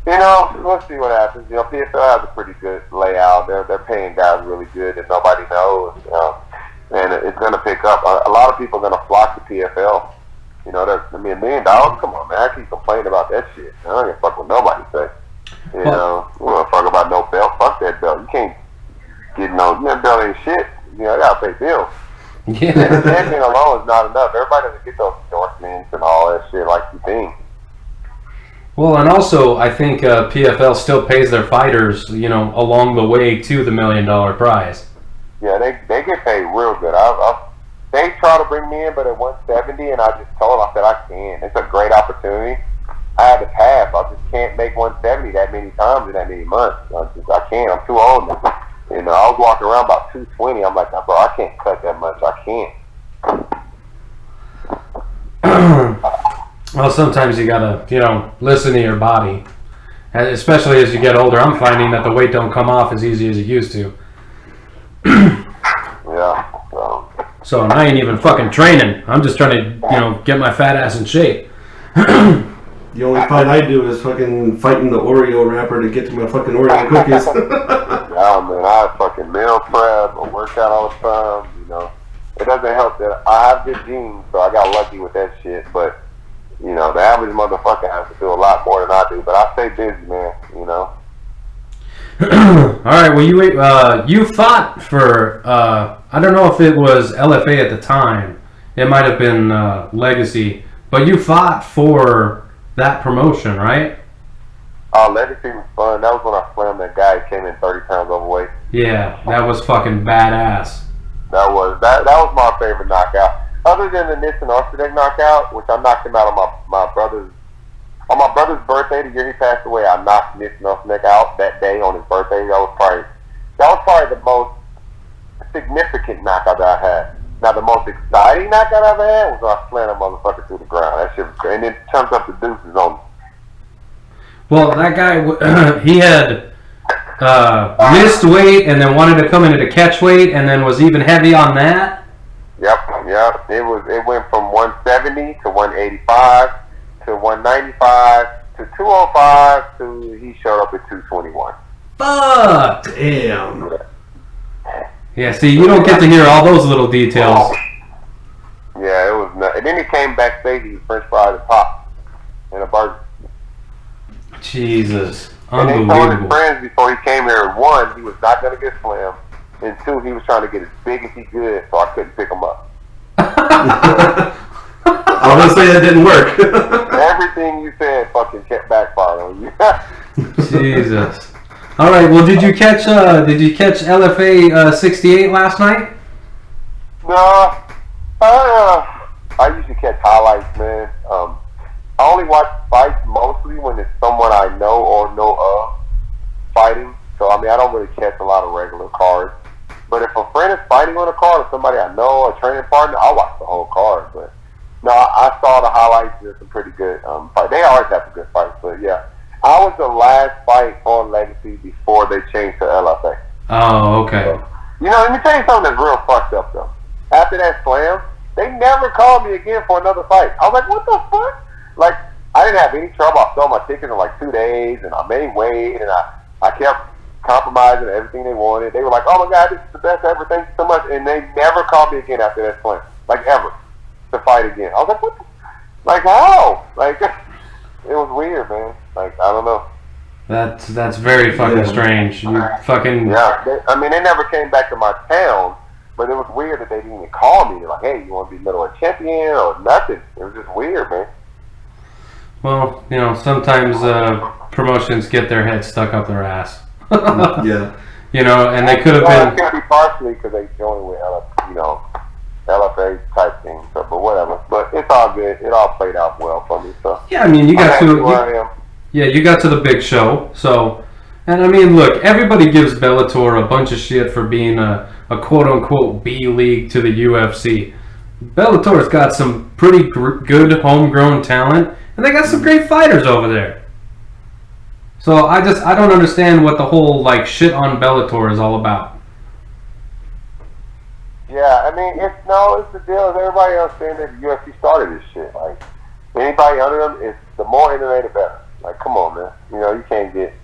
we'll see what happens. PFL has a pretty good layout. They're paying guys really good, and nobody knows. And it's going to pick up. A lot of people are going to flock to PFL. $1 million. Come on, man. I keep complaining about that shit. I don't give a fuck what nobody say. We don't fuck about no belt. Fuck that belt. You can't get that belt ain't shit. I gotta pay bills. Yeah. Champion alone is not enough. Everybody doesn't get those endorsements and all that shit like you think. Well, and also, I think PFL still pays their fighters, along the way to the $1 million prize. Yeah, they get paid real good. They try to bring me in, but at 170, and I just told them, I said, I can't. It's a great opportunity. I had to pass. I just can't make 170 that many times in that many months. I can't. I'm too old now. I was walking around about 220. I'm like, bro, I can't cut that much. I can't. Well, sometimes you gotta, listen to your body. And especially as you get older, I'm finding that the weight don't come off as easy as it used to. Yeah. So I ain't even fucking training. I'm just trying to, get my fat ass in shape. The only fight I do is fucking fighting the Oreo wrapper to get to my fucking Oreo cookies. Yeah, man, I fucking meal prep. I work out all the time. It doesn't help that I have good genes, so I got lucky with that shit. But the average motherfucker has to do a lot more than I do. But I stay busy, man. All right. Well, you fought for I don't know if it was LFA at the time. It might have been Legacy, but you fought for that promotion, right? Legacy was fun. That was when I slammed that guy who came in 30 pounds overweight. Yeah, that was fucking badass. That was my favorite knockout. Other than the Nissan Orthodek knockout, which I knocked him out on my brother's birthday, the year he passed away, I knocked Nissan Orthodek out that day on his birthday. That was probably the most significant knockout that I had. Now, the most exciting knockout I ever had was when I slammed a motherfucker through the ground. That shit was great. And then turns up the deuces on me. Well, that guy, he had missed weight and then wanted to come into the catch weight and then was even heavy on that. Yep. It went from 170 to 185 to 195 to 205 to he showed up at 221. Fuck! Damn. Yeah, see, you don't get to hear all those little details. Yeah, it was nuts. And then he came backstage, he was French fries and pop and a burger. Jesus. And they told his Unbelievable. friends before he came here, one, he was not going to get slammed, and two, he was trying to get as big as he could, so I couldn't pick him up. I was gonna say that didn't work. Everything you said fucking kept backfiring on you. Jesus. All right. Well, did you catch LFA 68 last night? No, I usually catch highlights, man. I only watch fights mostly when it's someone I know or know of fighting. So I mean, I don't really catch a lot of regular cards. But if a friend is fighting on a card or somebody I know, a training partner, I'll watch the whole card. But no, I saw the highlights. There's some pretty good fights. They always have some good fights. But yeah, I was the last fight on Legacy before they changed to LFA. Oh, okay. So, you know, let me tell you something that's real fucked up though. After that slam, they never called me again for another fight. I was like, what the fuck? Like, I didn't have any trouble. I sold my tickets in like 2 days, and I made weight, and I kept compromising everything they wanted. They were like, oh my God, this is the best ever. Thank you so much. And they never called me again after that slam. Like, ever. To fight again. I was like, what the? Like, how? Like, it was weird, man. Like, I don't know. That's very fucking strange. You fucking... Yeah. They never came back to my town, but it was weird that they didn't even call me. They're like, hey, you want to be middleweight champion or nothing? It was just weird, man. Well, you know, sometimes promotions get their head stuck up their ass. Yeah. You know, and they could have Well, been... it could be partially because they joined with, LFA type thing. So, but whatever. But it's all good. It all played out well for me. So Yeah, I mean, you got I'm happy to... where I am. Yeah, you got to the big show, so... And I mean, look, everybody gives Bellator a bunch of shit for being a quote-unquote B-league to the UFC. Bellator's got some pretty good homegrown talent, and they got some great fighters over there. So I don't understand what the whole, like, shit on Bellator is all about. Yeah, I mean, it's the deal is everybody understands that the UFC started this shit. Like, anybody under them, is the more MMA, the better. Like, come on, man. You know, you can't get...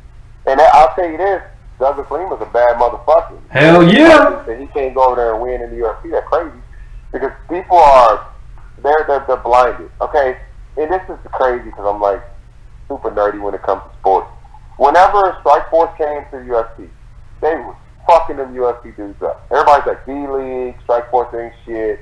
And I'll tell you this, Douglas Lima's a bad motherfucker. Hell yeah! He can't go over there and win in the UFC. That's crazy. Because people are... They're blinded. Okay? And this is crazy because I'm, like, super nerdy when it comes to sports. Whenever Strikeforce came to the UFC, they were fucking them UFC dudes up. Everybody's like, B-League, Strikeforce ain't shit.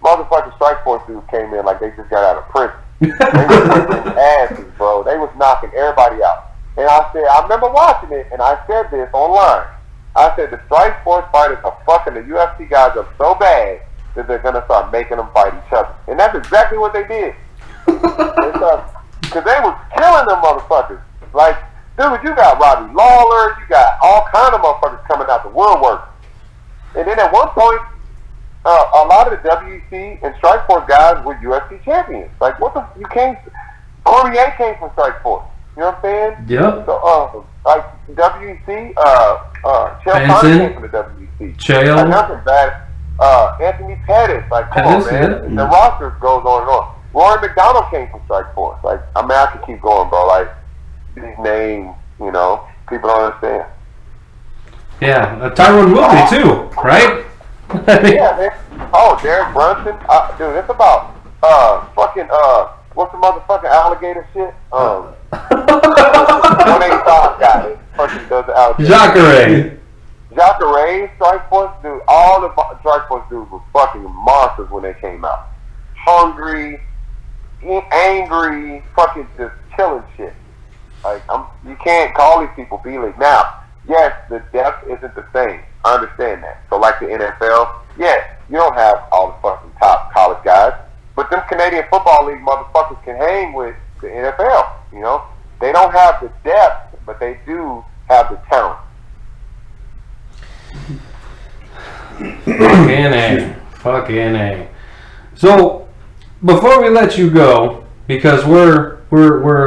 Motherfucking Strikeforce dudes came in like they just got out of prison. They was kicking asses, bro. They was knocking everybody out. And I remember watching it, and I said this online. I said, the Strikeforce fighters are fucking the UFC guys up so bad that they're going to start making them fight each other. And that's exactly what they did. Because they was killing them motherfuckers. Like, dude, you got Robbie Lawler, you got all kind of motherfuckers coming out the woodwork. And then at one point, a lot of the WEC and Strikeforce guys were UFC champions. Like, what the? Cormier came from Strikeforce. You know what I'm saying? Yep. So, like, WEC, Chael Sonnen came from the WEC. Chael. Like, nothing bad. Anthony Pettis. Like, come on, man. Yeah. The roster goes on and on. Rory McDonald came from Strikeforce. Like, I mean, I could keep going, bro. Like, these names, you know, people don't understand. Yeah, Tyron Woodley too, right? Yeah, man. Oh, Derek Brunson. Dude, it's about, what's the motherfucking alligator shit? 185 guy. Fucking does the alligator. Jacare, Strikeforce, dude. All the Strikeforce dudes were fucking monsters when they came out. Hungry, angry, fucking just killing shit. Like, you can't call these people B-League. Now, yes, the depth isn't the same. I understand that. So, like the NFL, yes, you don't have all the fucking top college guys, but them Canadian Football League motherfuckers can hang with the NFL, you know? They don't have the depth, but they do have the talent. Fucking A. So, before we let you go, because we're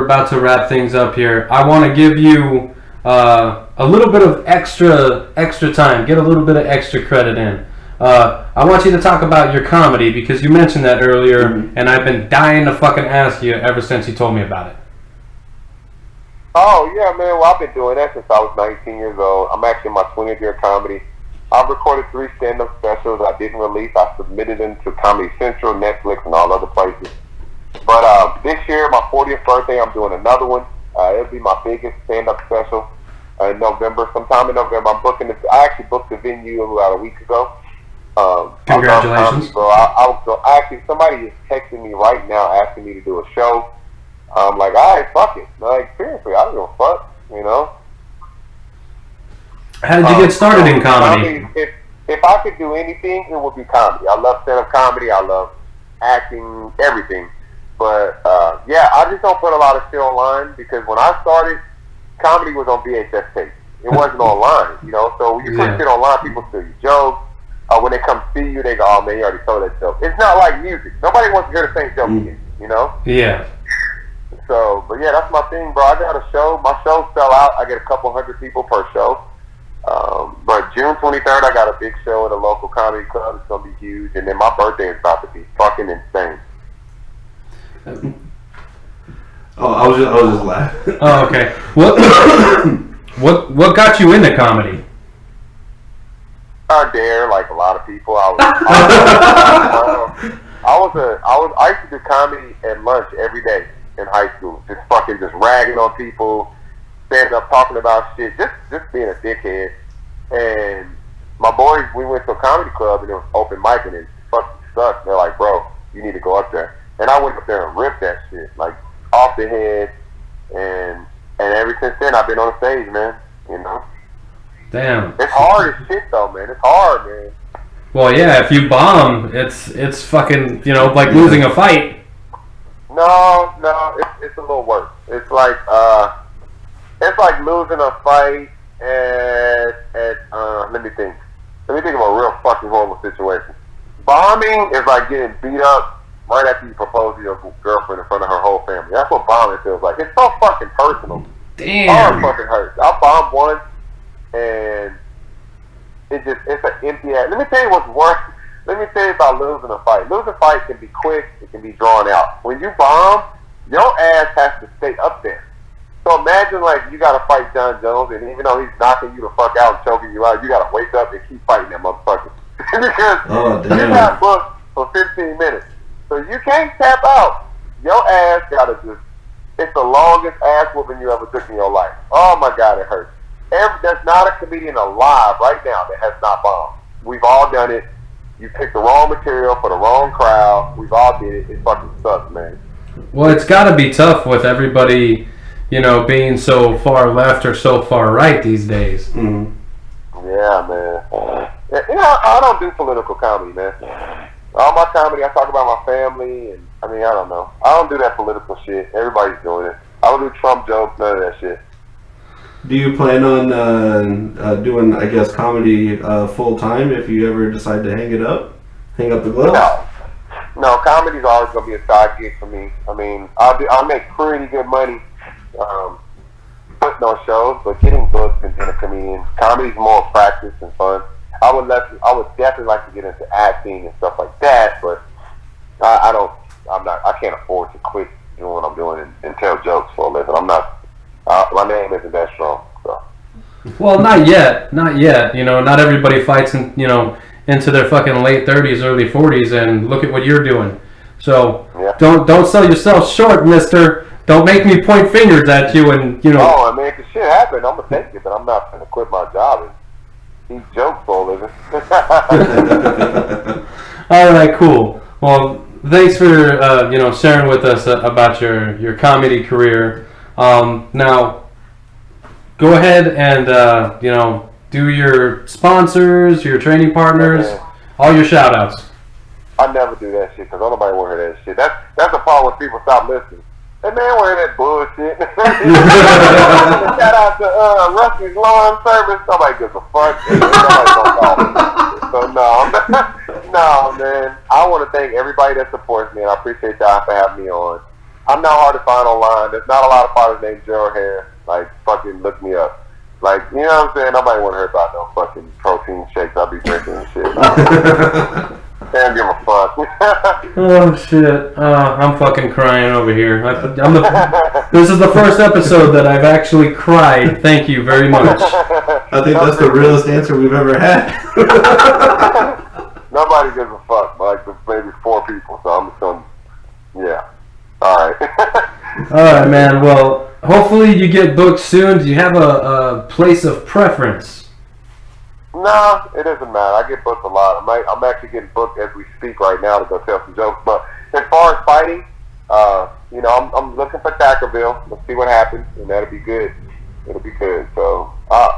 about to wrap things up here, I want to give you a little bit of extra time, get a little bit of extra credit in. I want you to talk about your comedy because you mentioned that earlier, and I've been dying to fucking ask you ever since you told me about it. Oh, yeah, man. Well, I've been doing that since I was 19 years old. I'm actually in my 20th year of comedy. I've recorded 3 stand-up specials I didn't release. I submitted them to Comedy Central, Netflix, and all other places. But this year, my 40th birthday, I'm doing another one. It'll be my biggest stand-up special in November. Sometime in November, I actually booked the venue about a week ago. Congratulations. Actually, somebody is texting me right now asking me to do a show. I'm like, all right, fuck it. Like, seriously, I don't give a fuck, you know? How did you get started in comedy? If I could do anything, it would be comedy. I love stand-up comedy. I love acting, everything. But, yeah, I just don't put a lot of shit online because when I started, comedy was on VHS tape. It wasn't online, you know? So when you put shit online, people steal your jokes. When they come see you, they go, oh, man, you already told that joke. It's not like music. Nobody wants to hear the same joke again, you know? Yeah. So, but yeah, that's my thing, bro. I got a show. My shows sell out. I get a couple hundred people per show. But June 23rd, I got a big show at a local comedy club. It's going to be huge. And then my birthday is about to be fucking insane. Oh, I was just laughing. Oh, okay. What got you into comedy? I dare, like a lot of people. I used to do comedy at lunch every day in high school. Just ragging on people, standing up talking about shit, just being a dickhead. And my boys, we went to a comedy club and it was open mic and it fucking sucked. They're like, bro, you need to go up there. And I went up there and ripped that shit, like off the head. And ever since then, I've been on the stage, man. You know. Damn. It's hard as shit, though, man. It's hard, man. Well, yeah. If you bomb, it's fucking, you know, like losing a fight. No, it's a little worse. It's like losing a fight at let me think of a real fucking horrible situation. Bombing is like getting beat up right after you propose to your girlfriend in front of her whole family. That's what bombing feels like. It's so fucking personal. Damn. Hard fucking hurts. I bombed once and it's an empty ass. Let me tell you what's worse. Let me tell you about losing a fight. Losing a fight can be quick. It can be drawn out. When you bomb, your ass has to stay up there. So imagine like you got to fight John Jones, and even though he's knocking you the fuck out and choking you out, you got to wake up and keep fighting that motherfucker. Because you got booked for 15 minutes. So you can't tap out. Your ass got to it's the longest ass whooping you ever took in your life. Oh my God, it hurts. There's not a comedian alive right now that has not bombed. We've all done it. You picked the wrong material for the wrong crowd. We've all did it. It fucking sucks, man. Well, it's got to be tough with everybody, you know, being so far left or so far right these days. Mm-hmm. Yeah, man. You know, I don't do political comedy, man. All my comedy, I talk about my family, and I mean, I don't know. I don't do that political shit. Everybody's doing it. I don't do Trump jokes, none of that shit. Do you plan on doing, I guess, comedy full time if you ever decide to hang up the gloves? No, comedy's always gonna be a side gig for me. I mean, I'll make pretty good money putting on shows, but getting booked and being a comedian, comedy's more practice and fun. I would definitely like to get into acting and stuff like that, but I can't afford to quit doing what I'm doing and tell jokes for a living. I'm not. My name isn't that strong. So. Well, not yet. You know, not everybody fights into their fucking late 30s, early 40s, and look at what you're doing. So yeah. Don't sell yourself short, mister. Don't make me point fingers at you and, you know. Oh, I mean, if the shit happened, I'm going to take it, but I'm not going to quit my job and eat jokes for a living. All right, cool. Well, thanks for, sharing with us about your comedy career. Now, go ahead and, do your sponsors, your training partners, all your shout-outs. I never do that shit because nobody want to hear that shit. That's the part when people stop listening. Hey man, want to hear that bullshit. Shout out to Rusty's Lawn Service. Nobody gives a fuck. Nobody's gonna call me. So no, man. I want to thank everybody that supports me, and I appreciate y'all for having me on. I'm not hard to find online. There's not a lot of fathers named Gerald here. Like, fucking look me up. Like, you know what I'm saying? Nobody want to hear about no fucking protein shakes I be drinking and shit. They don't give a fuck. Oh shit! I'm fucking crying over here. This is the first episode that I've actually cried. Thank you very much. I think that's the realest answer we've ever had. Nobody gives a fuck, like maybe 4 people, so I'm just gonna, yeah. Alright. Alright, man. Well, hopefully you get booked soon. Do you have a place of preference? No, it doesn't matter. I get booked a lot. I'm actually getting booked as we speak right now to go tell some jokes. But as far as fighting, you know, I'm looking for Thackerville. Let's see what happens, and that'll be good. It'll be good. So,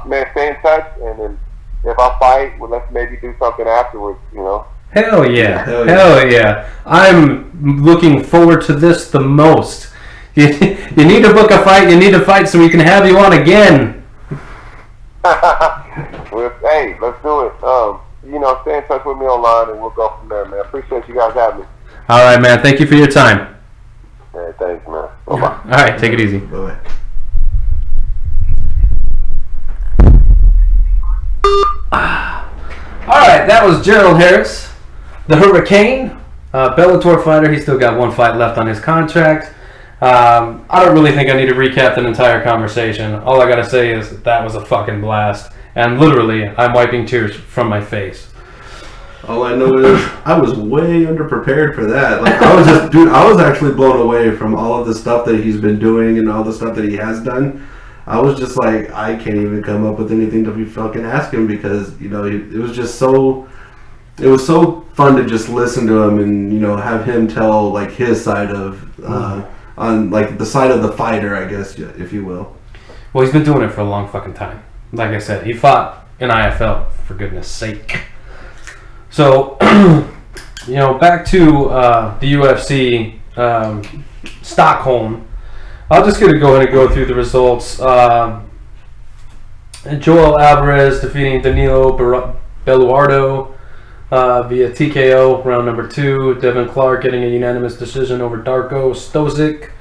man, stay in touch, and then if I fight, well, let's maybe do something afterwards, you know? Hell yeah. Hell yeah. I'm looking forward to this the most. You need to book a fight. You need to fight so we can have you on again. Well, hey, let's do it. You know, stay in touch with me online, and we'll go from there, man. Appreciate you guys having me. All right, man. Thank you for your time. Hey, thanks, man. Bye-bye. All right, take it easy. Bye-bye. All right, that was Gerald Harris, the Hurricane, Bellator fighter. He's still got 1 fight left on his contract. I don't really think I need to recap the entire conversation. All I gotta say is that was a fucking blast. And literally, I'm wiping tears from my face. All I know is I was way underprepared for that. Like I was actually blown away from all of the stuff that he's been doing and all the stuff that he has done. I was just like, I can't even come up with anything to be fucking ask him because, you know, it was just so... It was so fun to just listen to him and, you know, have him tell, like, his side of... on, like, the side of the fighter, I guess, if you will. Well, he's been doing it for a long fucking time. Like I said, he fought in IFL, for goodness sake. So, you know, back to the UFC Stockholm. I'll just gonna go ahead and go through the results. Joel Alvarez defeating Danilo Beluardo via TKO, round number 2. Devin Clark getting a unanimous decision over Darko Stozic.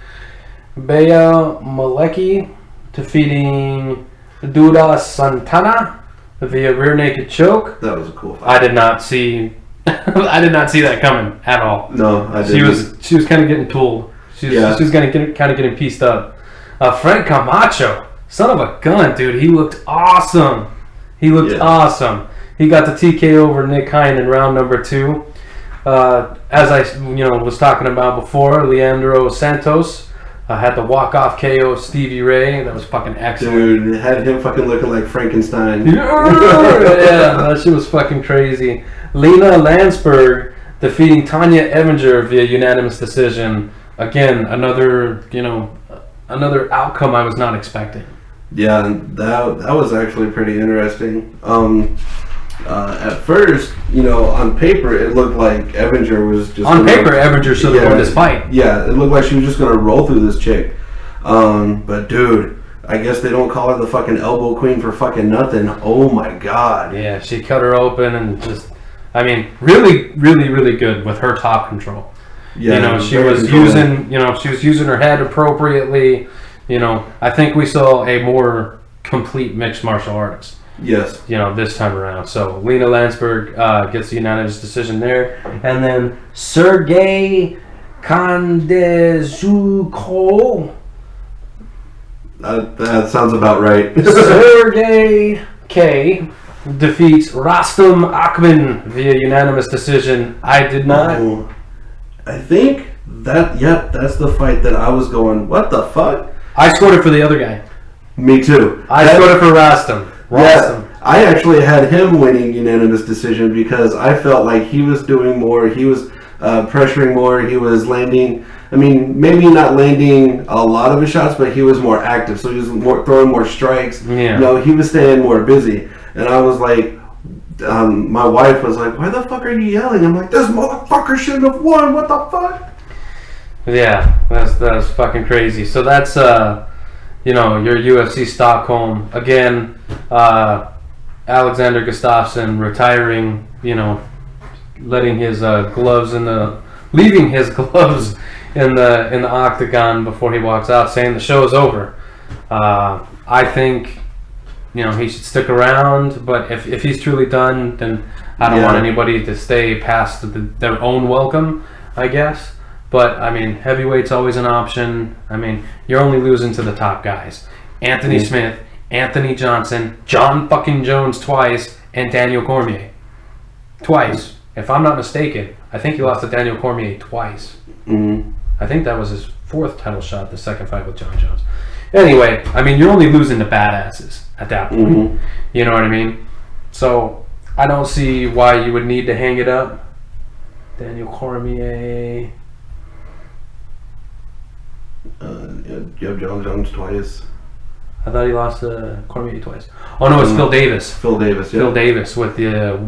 Bea Malecki defeating Duda Santana via rear naked choke. That was a cool fight. I did not see that coming at all. No, I didn't. She was kind of getting tooled. She was kind of getting pieced up. Frank Camacho, son of a gun, dude. He looked awesome. Awesome. He got the TKO over Nick Hine in round number 2. As I was talking about before, Leandro Santos had the walk-off KO of Stevie Ray. That was fucking excellent. Dude, it had him fucking looking like Frankenstein. Yeah, that shit was fucking crazy. Lena Landsberg defeating Tanya Evinger via unanimous decision. Again, another outcome I was not expecting. Yeah, that was actually pretty interesting. At first, you know, on paper, it looked like Evinger was just... Evinger should have won this fight. Yeah, it looked like she was just going to roll through this chick. But, dude, I guess they don't call her the fucking elbow queen for fucking nothing. Oh, my God. Yeah, she cut her open and just... I mean, really, really, really good with her top control. Yeah, she was using her head appropriately. I think we saw a more complete mixed martial artist. Yes. This time around. So Lena Landsberg gets the unanimous decision there, and then Sergey Kondezhuko. That sounds about right. Sergey K defeats Rastum Akhman via unanimous decision. I did not. I think that's the fight that I was going, what the fuck? I scored it for the other guy. Me too. I scored it for Rastum. Yeah, I actually had him winning unanimous decision because I felt like he was doing more. He was pressuring more. He was landing. I mean, maybe not landing a lot of his shots, but he was more active. So he was throwing more strikes. Yeah. He was staying more busy. And I was like, my wife was like, why the fuck are you yelling? I'm like, this motherfucker shouldn't have won. What the fuck? Yeah, that's fucking crazy. So that's your UFC Stockholm again. Alexander Gustafsson retiring. Leaving his gloves in the octagon before he walks out, saying the show is over. I think he should stick around. But if he's truly done, then I don't want anybody to stay past their own welcome, I guess. But, I mean, heavyweight's always an option. I mean, you're only losing to the top guys. Anthony Smith, Anthony Johnson, John fucking Jones twice, and Daniel Cormier. Twice. If I'm not mistaken, I think he lost to Daniel Cormier twice. I think that was his 4th title shot, the second fight with John Jones. Anyway, I mean, you're only losing to badasses at that point. You know what I mean? So, I don't see why you would need to hang it up. Daniel Cormier. You have John Jones twice. I thought he lost to Cormier twice. Oh, no, it's Phil Davis. Phil Davis, yeah. Phil Davis with the,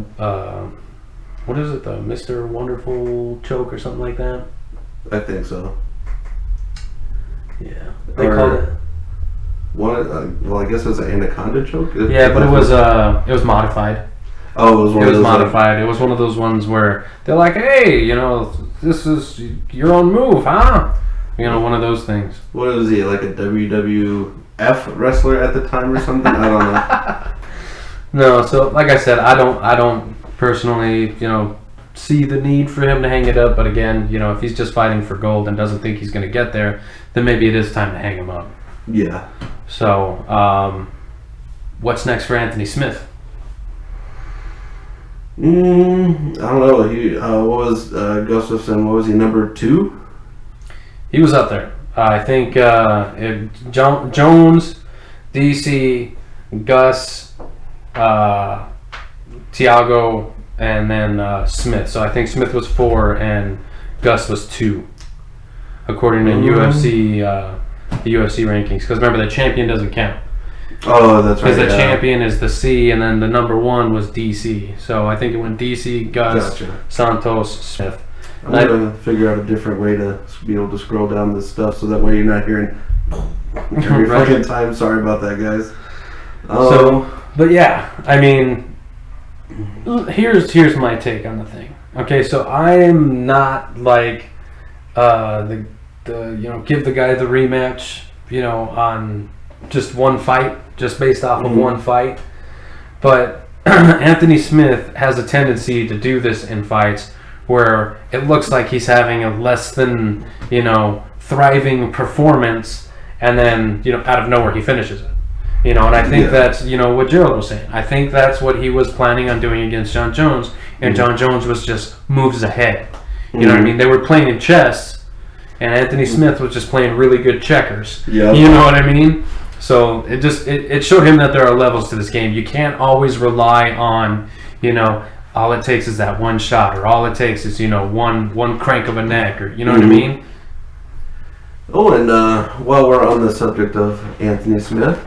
what is it, the Mr. Wonderful choke or something like that? I think so. Yeah. They called it... Well, I guess it's an anaconda choke. Yeah, but it was modified. Oh, it was one of those modified. It was one of those ones where they're like, hey, this is your own move, huh? One of those things. What is he, like a WWF wrestler at the time or something? I don't know. No, so like I said, I don't personally, see the need for him to hang it up. But again, if he's just fighting for gold and doesn't think he's going to get there, then maybe it is time to hang him up. Yeah. So, what's next for Anthony Smith? I don't know. He what was Gustafsson? What was he, number 2? He was up there. I think Jones, DC, Gus, Thiago, and then Smith. So I think Smith was 4 and Gus was 2, according to UFC the UFC rankings. Because remember, the champion doesn't count. Oh, that's right. Because the champion is the C, and then the number 1 was DC. So I think it went DC, Gus, Santos, Smith. I'm going to figure out a different way to be able to scroll down this stuff so that way you're not hearing every fucking time. Sorry about that, guys. But yeah, I mean, here's my take on the thing. Okay, so I am not like the give the guy the rematch, on just one fight, just based off of one fight. But Anthony Smith has a tendency to do this in fights where it looks like he's having a less than, thriving performance, and then, out of nowhere he finishes it. And I think that's, what Gerald was saying. I think that's what he was planning on doing against John Jones, and John Jones was just moves ahead. You know what I mean? They were playing chess, and Anthony Smith was just playing really good checkers. Yep. You know what I mean? So it showed him that there are levels to this game. You can't always rely on, all it takes is that one shot, or all it takes is, one crank of a neck, or, what I mean? Oh, and while we're on the subject of Anthony Smith,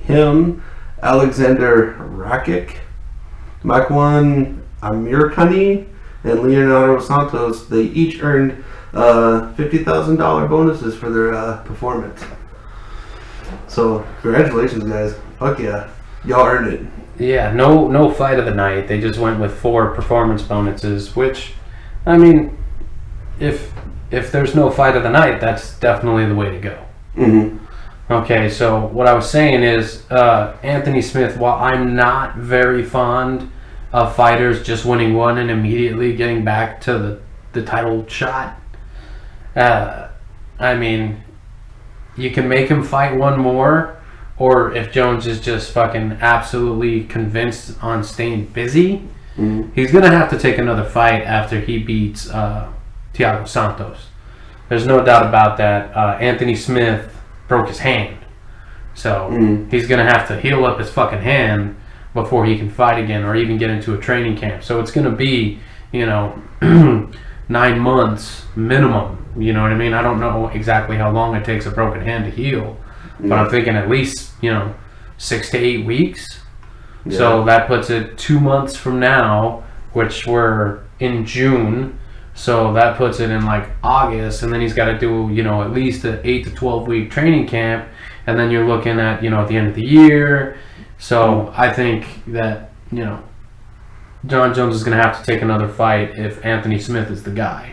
him, Alexander Rakic, Makwan Amirkhani, and Leonardo Santos, they each earned $50,000 bonuses for their performance. So, congratulations, guys. Fuck yeah. Y'all earned it. Yeah, no fight of the night. They just went with 4 performance bonuses, which, I mean, if there's no fight of the night, that's definitely the way to go. Okay, so what I was saying is, Anthony Smith, while I'm not very fond of fighters just winning one and immediately getting back to the title shot, I mean, you can make him fight one more, or if Jones is just fucking absolutely convinced on staying busy, he's going to have to take another fight after he beats Thiago Santos. There's no doubt about that. Anthony Smith broke his hand. So he's going to have to heal up his fucking hand before he can fight again, or even get into a training camp. So it's going to be, 9 months minimum. You know what I mean? I don't know exactly how long it takes a broken hand to heal. But I'm thinking at least, 6 to 8 weeks. Yeah. So that puts it 2 months from now, which we're in June. So that puts it in like August. And then he's got to do, at least an 8 to 12 week training camp. And then you're looking at, at the end of the year. So I think that, John Jones is going to have to take another fight if Anthony Smith is the guy.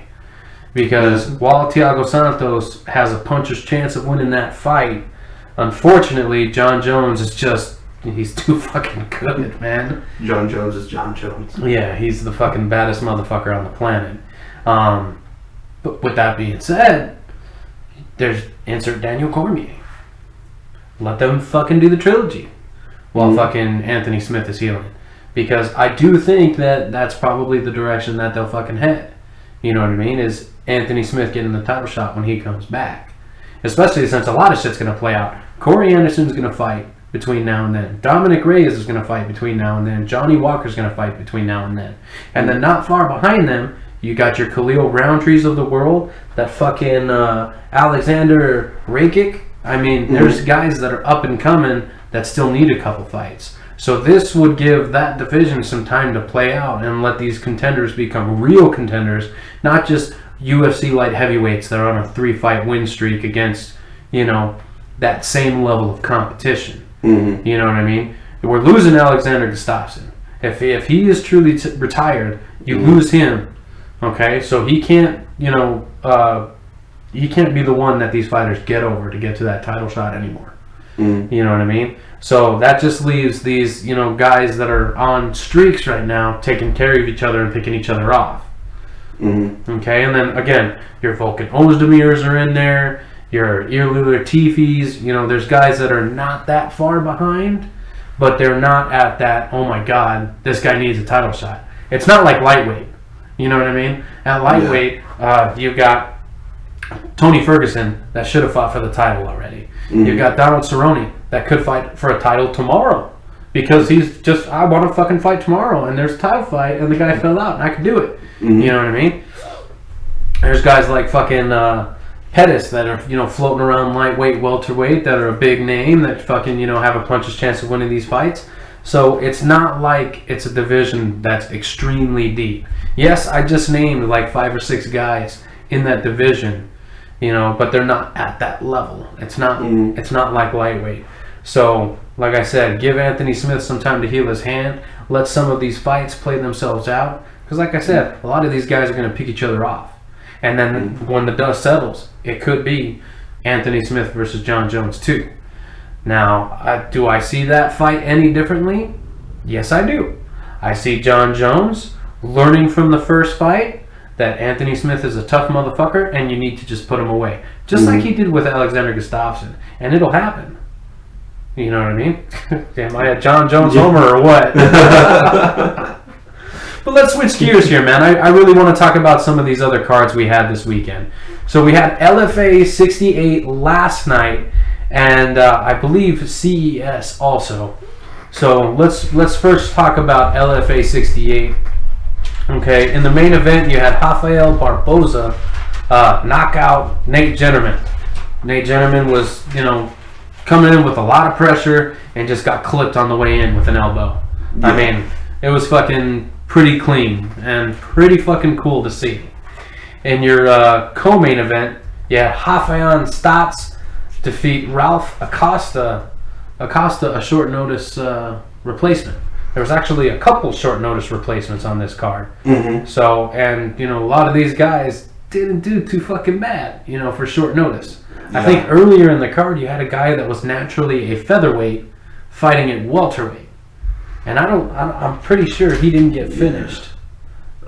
Because while Thiago Santos has a puncher's chance of winning that fight, Unfortunately, John Jones is just, he's too fucking good, man. John Jones is John Jones. Yeah, he's the fucking baddest motherfucker on the planet. But with that being said, there's insert Daniel Cormier. Let them fucking do the trilogy while fucking Anthony Smith is healing. Because I do think that that's probably the direction that they'll fucking head. You know what I mean? Is Anthony Smith getting the title shot when he comes back. Especially since a lot of shit's going to play out. Corey Anderson's going to fight between now and then. Dominic Reyes is going to fight between now and then. Johnny Walker's going to fight between now and then. And then not far behind them, you got your Khalil Rountrees of the world. That fucking Alexander Headkick. I mean, there's guys that are up and coming that still need a couple fights. So this would give that division some time to play out and let these contenders become real contenders, not just UFC light heavyweights that are on a 3-fight win streak against, you know, that same level of competition. Mm-hmm. You know what I mean? We're losing Alexander Gustafsson. If he is truly retired, you lose him. Okay, so he can't, you know, he can't be the one that these fighters get over to get to that title shot anymore. Mm-hmm. You know what I mean? So that just leaves these, you know, guys that are on streaks right now taking care of each other and picking each other off. Mm-hmm. Okay, and then again, your Volkan Ozdemirs are in there, your Ilir Latifis, you know, there's guys that are not that far behind, but they're not at that, oh my god, this guy needs a title shot. It's not like lightweight, you know what I mean? At lightweight, you've got Tony Ferguson that should have fought for the title already. Mm-hmm. You've got Donald Cerrone that could fight for a title tomorrow. Because he's just, I want to fucking fight tomorrow, and there's a title fight, and the guy fell out, and I could do it. Mm-hmm. You know what I mean? There's guys like fucking Pettis that are, you know, floating around lightweight, welterweight, that are a big name, that fucking, you know, have a puncher's chance of winning these fights. So it's not like it's a division that's extremely deep. Yes, I just named like 5 or 6 guys in that division, you know, but they're not at that level. It's not. It's not like lightweight. So, like I said, give Anthony Smith some time to heal his hand. Let some of these fights play themselves out. Because, like I said, a lot of these guys are going to pick each other off. And then when the dust settles, it could be Anthony Smith versus John Jones too. Now, do I see that fight any differently? Yes, I do. I see John Jones learning from the first fight that Anthony Smith is a tough motherfucker and you need to just put him away. Just like he did with Alexander Gustafsson. And it'll happen. You know what I mean? Am I a John Jones homer or what? But let's switch gears here, man. I really want to talk about some of these other cards we had this weekend. So we had LFA 68 last night, and I believe CES also. So let's first talk about LFA 68. Okay, in the main event, you had Rafael Barboza knock out Nate Jennerman. Nate Jennerman was, you know, coming in with a lot of pressure and just got clipped on the way in with an elbow. Yeah. I mean, it was fucking pretty clean and pretty fucking cool to see. In your co-main event, you had Rafael Stotts defeat Ralph Acosta. Acosta, a short notice replacement. There was actually a couple short notice replacements on this card. Mm-hmm. So, and, you know, a lot of these guys didn't do too fucking bad, you know, for short notice. Yeah. I think earlier in the card you had a guy that was naturally a featherweight fighting at welterweight, and I'm pretty sure he didn't get finished.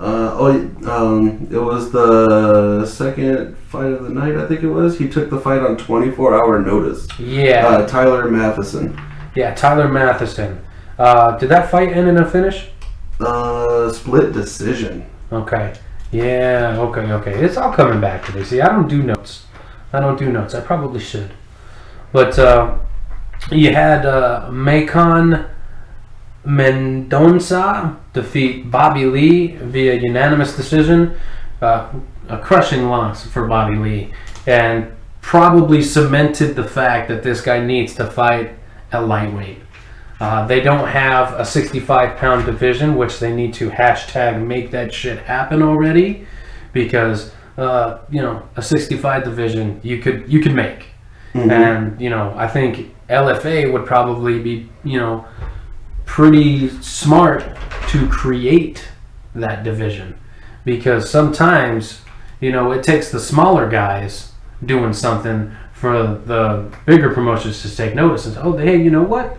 It was the second fight of the night, I think it was. He took the fight on 24-hour notice. Yeah. Tyler Matheson. Yeah, Tyler Matheson. Did that fight end in a finish? Split decision. Okay. Yeah. Okay. It's all coming back to me. See, I don't do notes. I probably should. But you had Macon Mendonça defeat Bobby Lee via unanimous decision. A crushing loss for Bobby Lee. And probably cemented the fact that this guy needs to fight at lightweight. They don't have a 65-pound division, which they need to hashtag make that shit happen already. Because... you know, a 65 division you could make. Mm-hmm. And, you know, I think LFA would probably be, you know, pretty smart to create that division, because sometimes, you know, it takes the smaller guys doing something for the bigger promotions to take notice and say, oh, hey, you know what?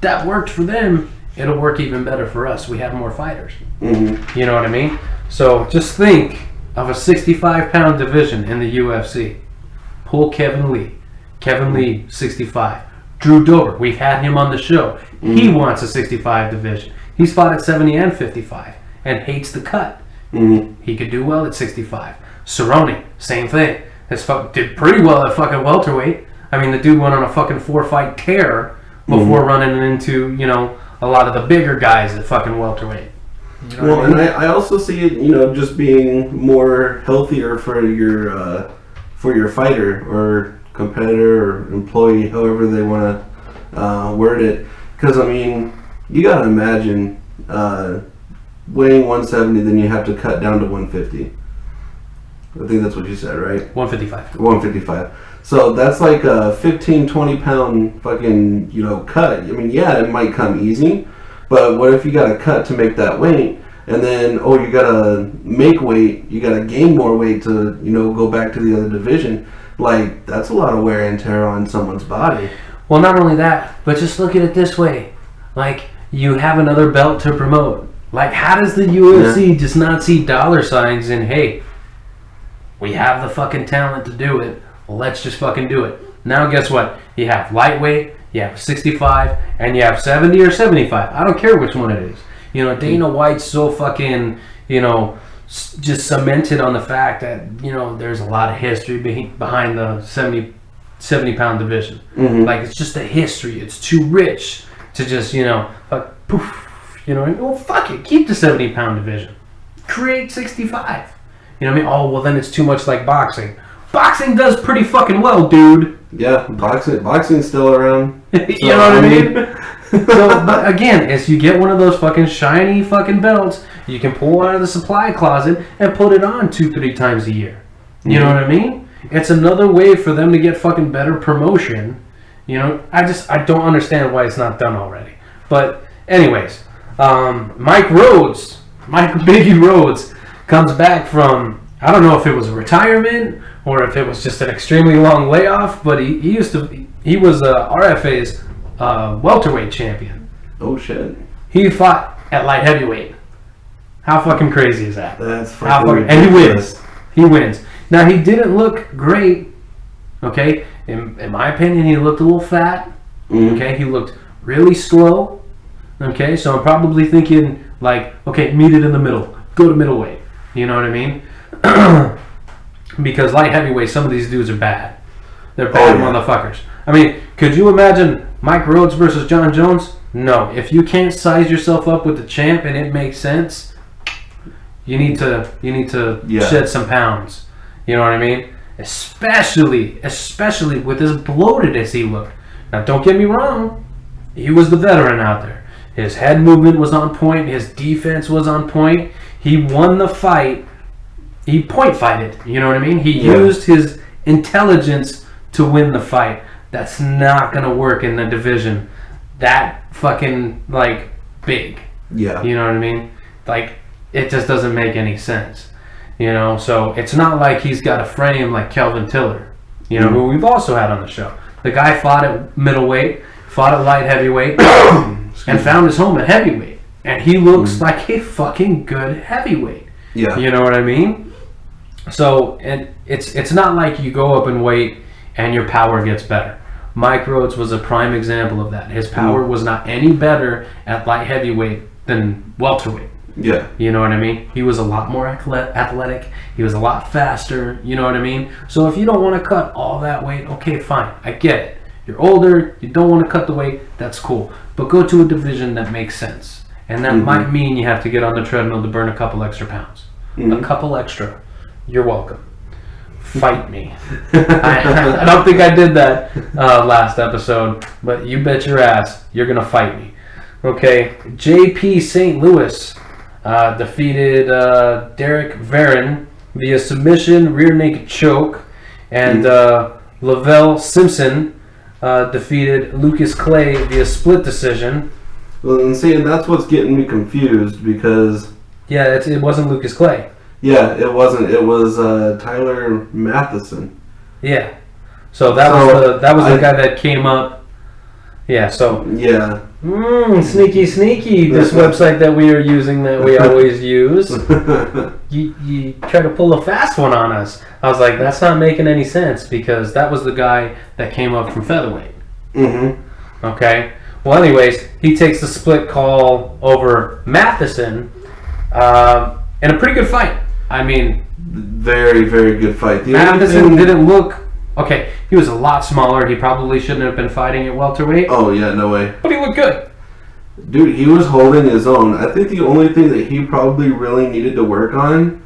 That worked for them. It'll work even better for us. We have more fighters. Mm-hmm. You know what I mean? So just think of a 65-pound division in the UFC. Pull Kevin Lee. Kevin Lee, 65. Drew Dober, we've had him on the show. He wants a 65 division. He's fought at 70 and 55 and hates the cut. He could do well at 65. Cerrone, same thing. Did pretty well at fucking welterweight. I mean, the dude went on a fucking 4-fight tear before running into, you know, a lot of the bigger guys at fucking welterweight. You know well, what I mean? and I also see it, you know, just being more healthier for your fighter or competitor or employee, however they want to word it. Because, I mean, you got to imagine weighing 170, then you have to cut down to 150. I think that's what you said, right? 155. 155. So that's like a 15, 20 pound fucking, you know, cut. I mean, yeah, it might come easy, but what if you got to cut to make that weight? And then, oh, you got to make weight, you got to gain more weight to, you know, go back to the other division. Like, that's a lot of wear and tear on someone's body. Well, not only that, but just look at it this way. Like, you have another belt to promote. Like, how does the UFC just not see dollar signs in, hey, we have the fucking talent to do it. Let's just fucking do it. Now, guess what? You have lightweight, you have 65, and you have 70 or 75. I don't care which one it is. You know, Dana White's so fucking, you know, just cemented on the fact that, you know, there's a lot of history behind the 70-pound division. Like, it's just a history. It's too rich to just, you know, poof, you know, well, fuck it. Keep the 70-pound division. Create 65. You know what I mean? Oh, well, then it's too much like boxing. Boxing does pretty fucking well, dude. Yeah, boxing's still around. You know what I mean? So, but again, as you get one of those fucking shiny fucking belts, you can pull out of the supply closet and put it on 2-3 times a year. You know what I mean? It's another way for them to get fucking better promotion. You know, I don't understand why it's not done already. But anyways, Mike Biggie Rhodes comes back from, I don't know if it was a retirement or if it was just an extremely long layoff, but he was RFA's welterweight champion. Oh shit. He fought at light heavyweight. How fucking crazy is that? That's fucking and he wins. He wins. Now, he didn't look great, okay? In my opinion, he looked a little fat, okay? He looked really slow, okay? So I'm probably thinking, like, okay, meet it in the middle. Go to middleweight. You know what I mean? Because light heavyweight, some of these dudes are bad. They're bad motherfuckers. I mean, could you imagine Mike Rhodes versus John Jones? No. If you can't size yourself up with the champ and it makes sense, you need to shed some pounds. You know what I mean? Especially with as bloated as he looked. Now, don't get me wrong. He was the veteran out there. His head movement was on point. His defense was on point. He won the fight. He point-fighted. You know what I mean? He used his intelligence to win the fight. That's not going to work in the division that fucking, like, big. Yeah. You know what I mean? Like, it just doesn't make any sense. You know, so it's not like he's got a frame like Kelvin Tiller, you know, who we've also had on the show. The guy fought at middleweight, fought at light heavyweight, and found his home at heavyweight. And he looks like a fucking good heavyweight. Yeah. You know what I mean? So, and it's not like you go up in weight and your power gets better. Mike Rhodes was a prime example of that. His power was not any better at light heavyweight than welterweight. Yeah. You know what I mean? He was a lot more athletic. He was a lot faster. You know what I mean? So if you don't want to cut all that weight, okay, fine. I get it. You're older. You don't want to cut the weight. That's cool. But go to a division that makes sense. And that might mean you have to get on the treadmill to burn a couple extra pounds. A couple extra. You're welcome. Fight me. I don't think I did that last episode, but you bet your ass you're going to fight me. Okay, JP St. Louis defeated Derek Varon via submission, rear naked choke, and Lavelle Simpson defeated Lucas Clay via split decision. Well, and see, that's what's getting me confused because... Yeah, it wasn't Lucas Clay. Yeah, it wasn't. It was Tyler Matheson. Yeah. So that was the guy that came up. Yeah. So yeah. Sneaky. This website that we are using that we always use. You try to pull a fast one on us. I was like, that's not making any sense because that was the guy that came up from featherweight. Mm-hmm. Okay. Well, anyways, he takes the split call over Matheson in a pretty good fight. I mean, very, very good fight. Matheson didn't look... Okay, he was a lot smaller. He probably shouldn't have been fighting at welterweight. Oh, yeah, no way. But he looked good. Dude, he was holding his own. I think the only thing that he probably really needed to work on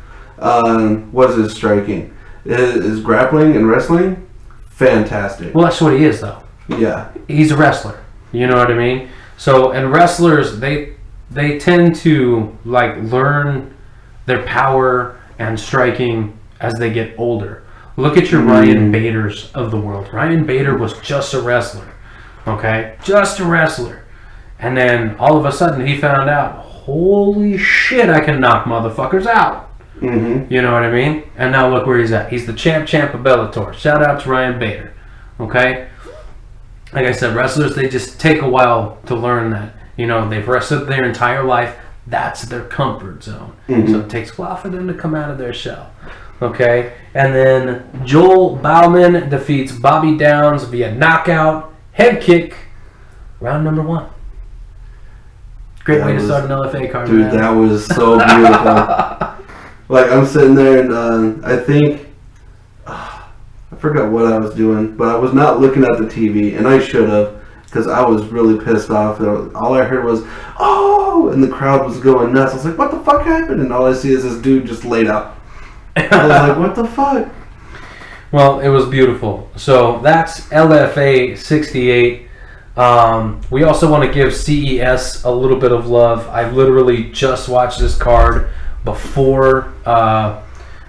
was his striking. His grappling and wrestling, fantastic. Well, that's what he is, though. Yeah. He's a wrestler. You know what I mean? So, and wrestlers, they tend to, like, learn their power and striking as they get older. Look at your Ryan Baders of the world. Ryan Bader was just a wrestler. Okay? Just a wrestler. And then, all of a sudden, he found out, holy shit, I can knock motherfuckers out. Mm-hmm. You know what I mean? And now look where he's at. He's the champ of Bellator. Shout out to Ryan Bader. Okay? Like I said, wrestlers, they just take a while to learn that. You know, they've wrestled their entire life. That's their comfort zone. Mm-hmm. So it takes a while for them to come out of their shell. Okay? And then Joel Bauman defeats Bobby Downs via knockout, head kick, round number 1. Great way to start an LFA card. Dude, that was so beautiful. Like, I'm sitting there and I think... I forgot what I was doing, but I was not looking at the TV, and I should have, because I was really pissed off. All I heard was, oh, and the crowd was going nuts. I was like, what the fuck happened? And all I see is this dude just laid out. I was like, what the fuck? Well, it was beautiful. So that's LFA 68. We also want to give CES a little bit of love. I literally just watched this card before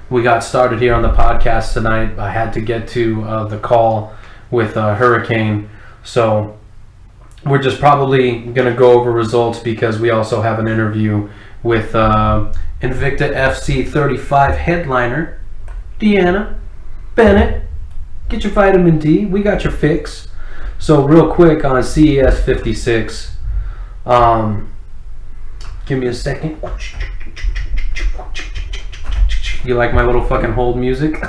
we got started here on the podcast tonight. I had to get to the call with Hurricane. So we're just probably going to go over results because we also have an interview with Invicta FC 35 headliner, Deanna Bennett. Get your vitamin D. We got your fix. So real quick on CES 56. Give me a second. You like my little fucking hold music?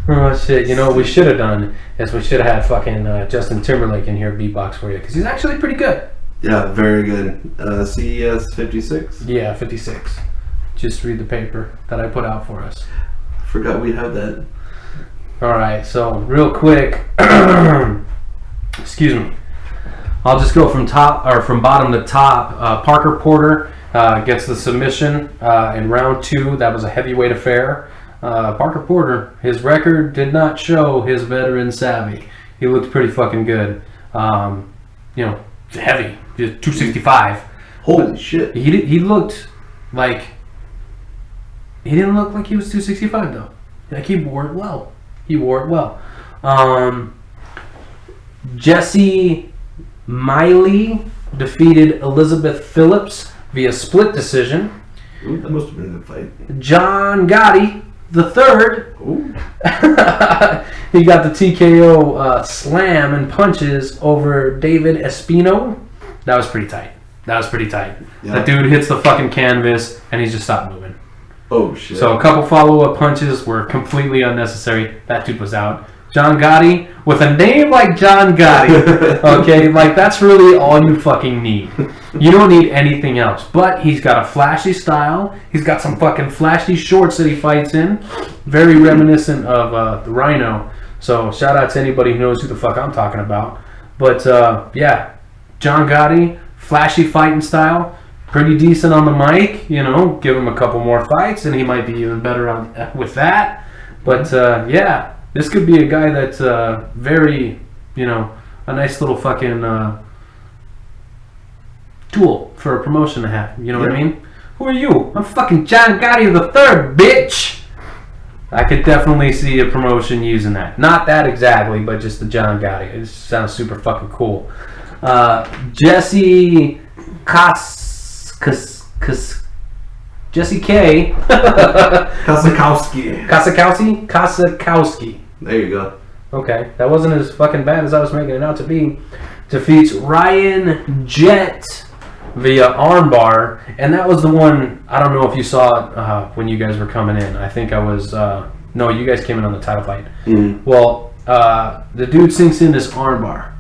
Oh shit, you know what we should have done is we should have had fucking Justin Timberlake in here beatbox for you because he's actually pretty good. Yeah, very good. CES 56? Yeah, 56. Just read the paper that I put out for us. Forgot we had that. Alright, so real quick, excuse me. I'll just go from bottom to top. Parker Porter gets the submission in round 2. That was a heavyweight affair. Parker Porter, his record did not show his veteran savvy. He looked pretty fucking good. You know, heavy, 265. Holy shit! He looked like he didn't look like he was 265 though. Like he wore it well. Jesse Miley defeated Elizabeth Phillips via split decision. Ooh, that must have been a good fight. John Gotti the third. Ooh. He got the TKO slam and punches over David Espino. That was pretty tight. Yeah. That dude hits the fucking canvas and he just stopped moving. Oh shit. So a couple follow-up punches were completely unnecessary. That dude was out. John Gotti, with a name like John Gotti, okay, like that's really all you fucking need. You don't need anything else. But he's got a flashy style. He's got some fucking flashy shorts that he fights in. Very reminiscent of the Rhino. So shout out to anybody who knows who the fuck I'm talking about. But yeah, John Gotti, flashy fighting style. Pretty decent on the mic, you know, give him a couple more fights and he might be even better with that. But yeah. This could be a guy that's very, you know, a nice little fucking tool for a promotion to have. You know what I mean? Who are you? I'm fucking John Gotti the third, bitch! I could definitely see a promotion using that. Not that exactly, but just the John Gotti. It sounds super fucking cool. Jesse Jesse K. Kasakowski. There you go. Okay, that wasn't as fucking bad as I was making it out to be. Defeats Ryan Jett via armbar, and that was the one. I don't know if you saw it when you guys were coming in. I think I was. No, you guys came in on the title fight. Mm-hmm. Well, the dude sinks in this armbar,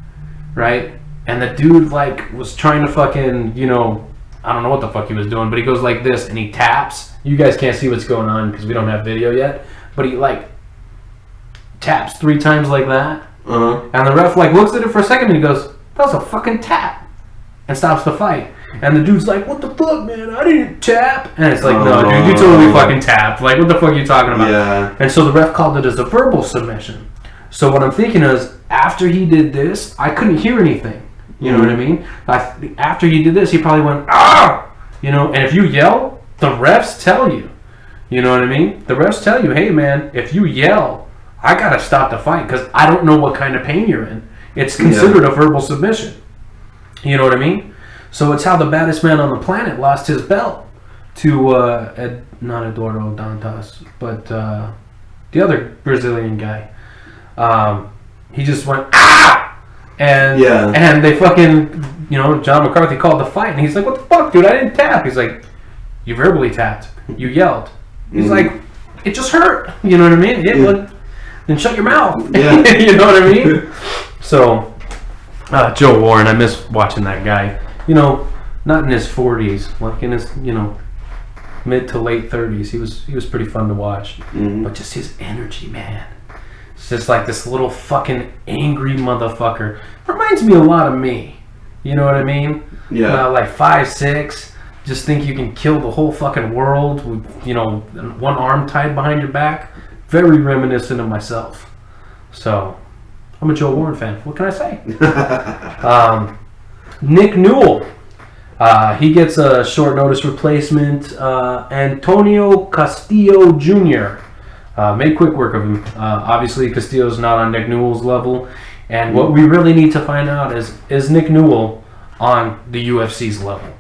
right? And the dude like was trying to fucking, you know, I don't know what the fuck he was doing, but he goes like this and he taps. You guys can't see what's going on because we don't have video yet, but he like taps 3 times like that, and the ref like looks at it for a second and he goes, "That was a fucking tap," and stops the fight. And the dude's like, "What the fuck, man? I didn't tap." And it's like, "No, dude, you totally fucking tapped. Like, what the fuck are you talking about?" Yeah. And so the ref called it as a verbal submission. So what I'm thinking is, after he did this, I couldn't hear anything. You know what I mean? After he did this, he probably went, "Ah!" You know, and if you yell, the refs tell you. You know what I mean? The refs tell you, "Hey, man, if you yell, I gotta stop the fight because I don't know what kind of pain you're in." It's considered a verbal submission. You know what I mean? So it's how the baddest man on the planet lost his belt to not Eduardo Dantas, but the other Brazilian guy. He just went, "Ah!" And they fucking, you know, John McCarthy called the fight, and he's like, "What the fuck, dude? I didn't tap." He's like, "You verbally tapped. You yelled." He's like, "It just hurt." You know what I mean? Then shut your mouth. Yeah. You know what I mean? So, Joe Warren, I miss watching that guy. You know, not in his 40s, like in his, you know, mid to late 30s. He was pretty fun to watch. But just his energy, man. It's just like this little fucking angry motherfucker. Reminds me a lot of me. You know what I mean? Yeah. Like 5'6", just think you can kill the whole fucking world with, you know, one arm tied behind your back. Very reminiscent of myself. So, I'm a Joe Warren fan. What can I say? Nick Newell. He gets a short notice replacement. Antonio Castillo Jr. Made quick work of him. Obviously, Castillo's not on Nick Newell's level. And what we really need to find out is Nick Newell on the UFC's level?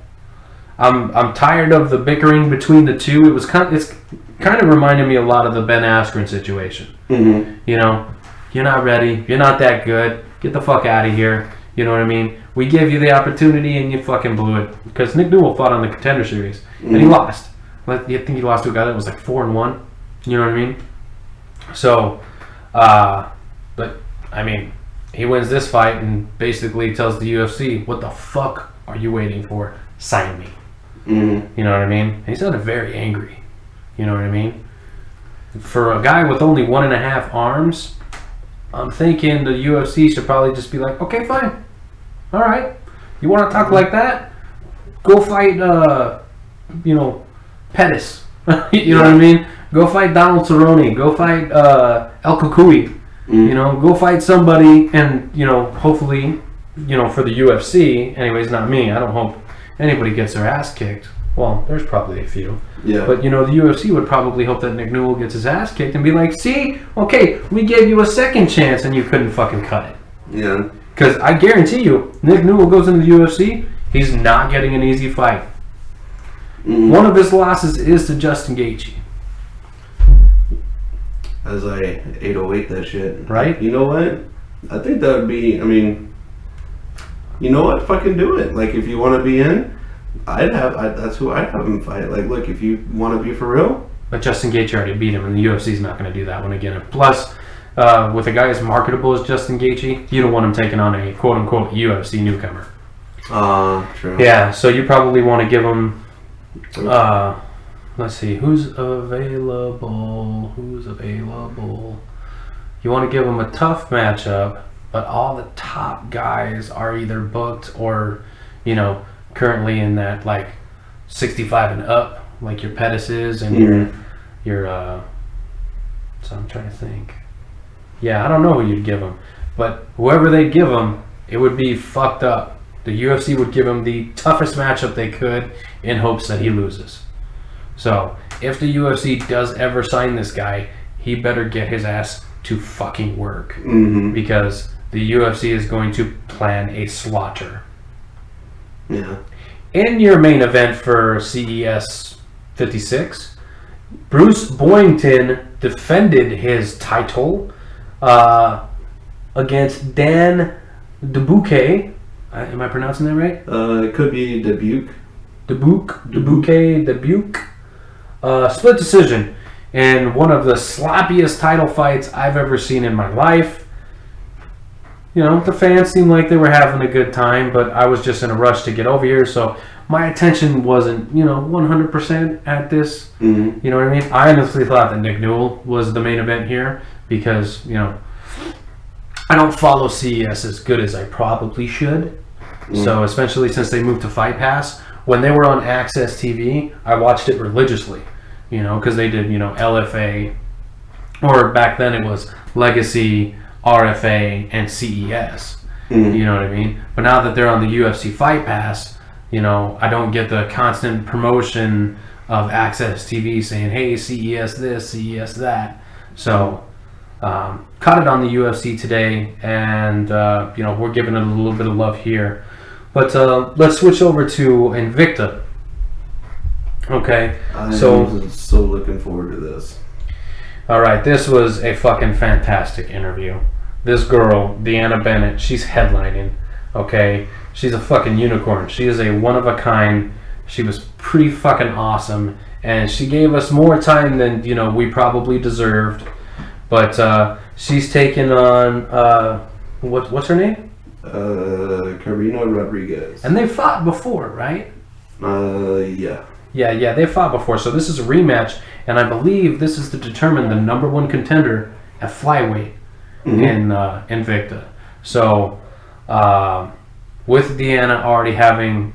I'm tired of the bickering between the two. It's kind of reminding me a lot of the Ben Askren situation. Mm-hmm. You know, you're not ready. You're not that good. Get the fuck out of here. You know what I mean? We gave you the opportunity and you fucking blew it. Because Nick Newell fought on the Contender Series and he lost. I think he lost to a guy that was like 4-1. You know what I mean? So, but I mean, he wins this fight and basically tells the UFC, "What the fuck are you waiting for? Sign me." Mm-hmm. You know what I mean? And he sounded very angry. You know what I mean? For a guy with only 1.5 arms, I'm thinking the UFC should probably just be like, "Okay, fine. All right. You want to talk like that? Go fight, you know, Pettis." You know what I mean? Go fight Donald Cerrone. Go fight El Kukui. Mm-hmm. You know, go fight somebody and, you know, hopefully, you know, for the UFC, anyways, not me. I don't hope anybody gets their ass kicked. Well, there's probably a few. Yeah. But, you know, the UFC would probably hope that Nick Newell gets his ass kicked and be like, "See? Okay, we gave you a second chance and you couldn't fucking cut it." Yeah. Because I guarantee you, Nick Newell goes into the UFC, he's not getting an easy fight. Mm-hmm. One of his losses is to Justin Gaethje. As I 808 that shit. Right? You know what? I think that would be, I mean, you know what? Fucking do it. Like, if you want to be in, that's who I'd have him fight. Like, look, if you want to be for real. But Justin Gaethje already beat him, and the UFC's not going to do that one again. And plus, with a guy as marketable as Justin Gaethje, you don't want him taking on a quote-unquote UFC newcomer. True. Yeah, so you probably want to give him, let's see, who's available? You want to give him a tough matchup, but all the top guys are either booked or, you know, currently in that, like, 65 and up, like your Pettis is, and your so I'm trying to think. Yeah, I don't know who you'd give him, but whoever they'd give him, it would be fucked up. The UFC would give him the toughest matchup they could in hopes that he loses. So, if the UFC does ever sign this guy, he better get his ass to fucking work. Mm-hmm. Because the UFC is going to plan a slaughter. Yeah. In your main event for CES 56. Bruce Boyington defended his title against Dan Dubuque. Am I pronouncing that right? It could be Dubuque. Dubuque. Split decision in one of the sloppiest title fights I've ever seen in my life. You know, the fans seemed like they were having a good time, but I was just in a rush to get over here, so my attention wasn't, 100% at this. Mm-hmm. You know what I mean? I honestly thought that Nick Newell was the main event here because, I don't follow CES as good as I probably should. Mm-hmm. So, especially since they moved to Fight Pass, when they were on Access TV, I watched it religiously, because they did, LFA, or back then it was Legacy, RFA, and CES. Mm-hmm. You know what I mean? But now that they're on the UFC Fight Pass, I don't get the constant promotion of Access TV saying, hey, CES this, CES that. So, caught it on the UFC today, and, we're giving it a little bit of love here. But let's switch over to Invicta. Okay, I'm so looking forward to this. All right, this was a fucking fantastic interview. This girl, Deanna Bennett, she's headlining. Okay, she's a fucking unicorn. She is a one of a kind. She was pretty fucking awesome, and she gave us more time than we probably deserved. But she's taken on what's her name? Katerina Rodriguez. And they fought before, right? Yeah. Yeah, they fought before. So this is a rematch, and I believe this is to determine the number one contender at flyweight in Invicta. So with Deanna already having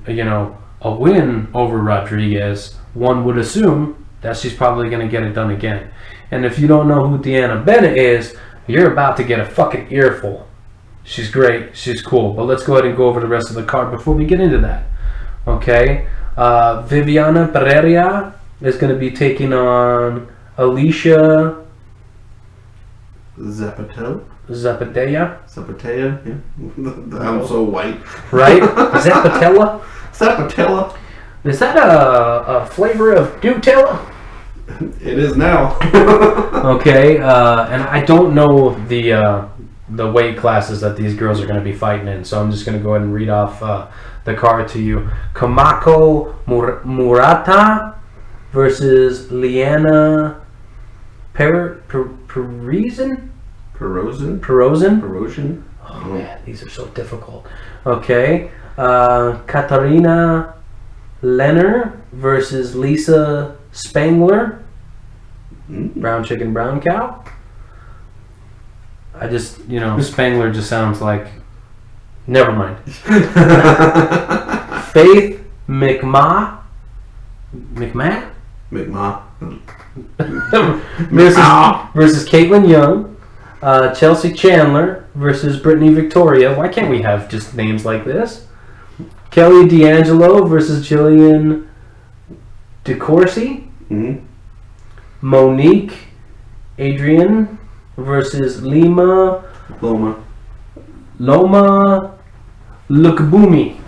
a win over Rodriguez, one would assume that she's probably going to get it done again. And if you don't know who Deanna Bennett is, you're about to get a fucking earful. She's great. She's cool. But let's go ahead and go over the rest of the card before we get into that. Okay. Viviana Pereira is going to be taking on Alicia Zapatella, yeah. I'm so white. Right? Zapatella? Is that a flavor of Nutella? It is now. Okay. And I don't know the weight classes that these girls are going to be fighting in, so I'm just going to go ahead and read off the card to you. Kamako Murata versus Liana Perozin. Oh man, these are so difficult. Okay. Katerina Leonard versus Lisa Spengler. Brown chicken, brown cow. I just, Spengler just sounds like... Never mind. Faith McMahon versus Caitlin Young. Chelsea Chandler versus Brittany Victoria. Why can't we have just names like this? Kelly D'Angelo versus Jillian DeCourcy. Monique Adrian versus Loma Lukbumi.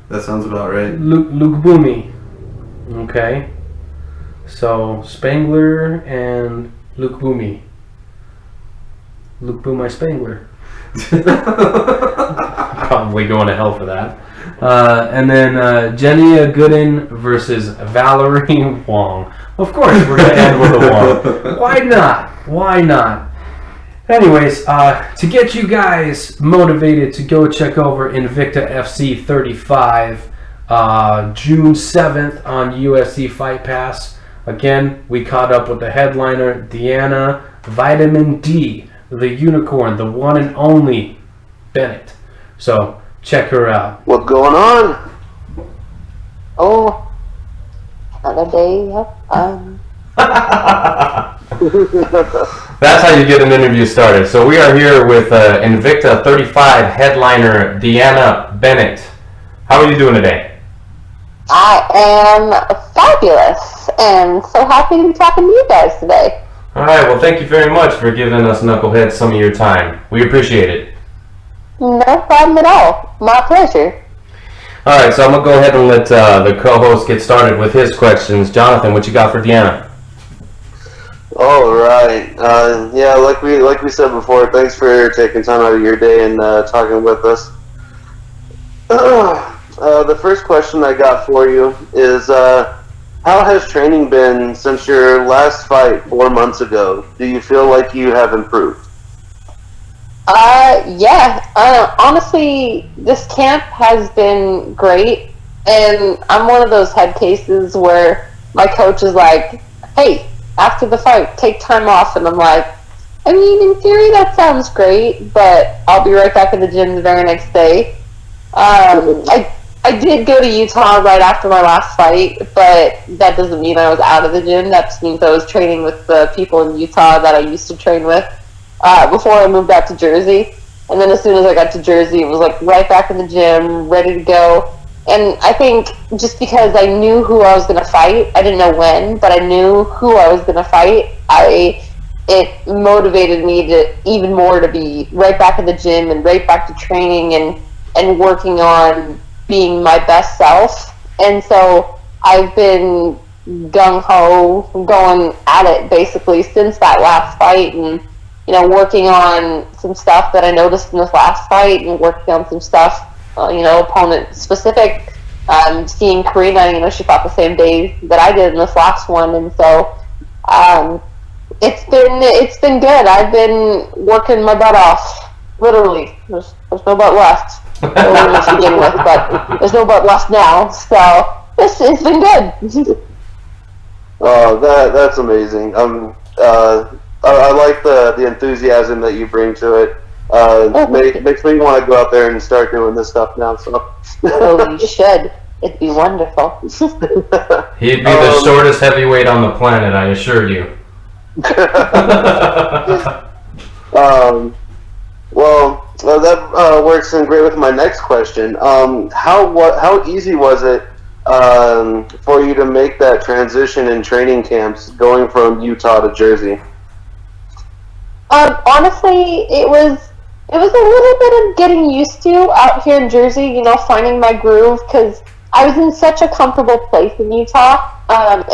That sounds about right. Lukbumi. Okay. So Spengler and Lukbumi. Lukbumi Spengler. Probably going to hell for that. And then Jenia Gooden versus Valerie Wong. Of course, we're going to end with a Wong. Why not? Anyways, to get you guys motivated to go check over Invicta FC 35, June 7th on UFC Fight Pass. Again, we caught up with the headliner, Deanna Vitamin D, the unicorn, the one and only Bennett. So, check her out. What's going on? Oh, another day. That's how you get an interview started. So we are here with Invicta 35 headliner Deanna Bennett. How are you doing today? I am fabulous and so happy to be talking to you guys today. All right, well, thank you very much for giving us knuckleheads some of your time. We appreciate it. No problem at all. My pleasure. All right, so I'm gonna go ahead and let the co-host get started with his questions. Jonathan, what you got for Deanna? All right. Yeah, like we said before, thanks for taking time out of your day and talking with us. The first question I got for you is, how has training been since your last fight 4 months ago? Do you feel like you have improved? Yeah. Honestly, this camp has been great, and I'm one of those head cases where my coach is like, "Hey, after the fight, take time off," and I'm like, "I mean, in theory, that sounds great, but I'll be right back in the gym the very next day." I did go to Utah right after my last fight, but that doesn't mean I was out of the gym. That just means I was training with the people in Utah that I used to train with before I moved out to Jersey. And then as soon as I got to Jersey, it was like right back in the gym, ready to go. And I think just because I knew who I was going to fight, I didn't know when, but I knew who I was going to fight, it motivated me to even more to be right back in the gym and right back to training and working on being my best self. And so I've been gung-ho, going at it basically since that last fight, and working on some stuff that I noticed in this last fight, and working on some stuff, opponent specific. Seeing Katerina, she fought the same day that I did in this last one, and so it's been good. I've been working my butt off, literally. There's no butt left. To begin with, but there's no butt left now, so it's been good. Oh, that's amazing. I like the enthusiasm that you bring to it. Makes me want to go out there and start doing this stuff now. So. Oh, you should. It'd be wonderful. He'd be the shortest heavyweight on the planet, I assure you. Well, that works in great with my next question. How easy was it for you to make that transition in training camps, going from Utah to Jersey? Honestly, it was a little bit of getting used to out here in Jersey. Finding my groove, because I was in such a comfortable place in Utah,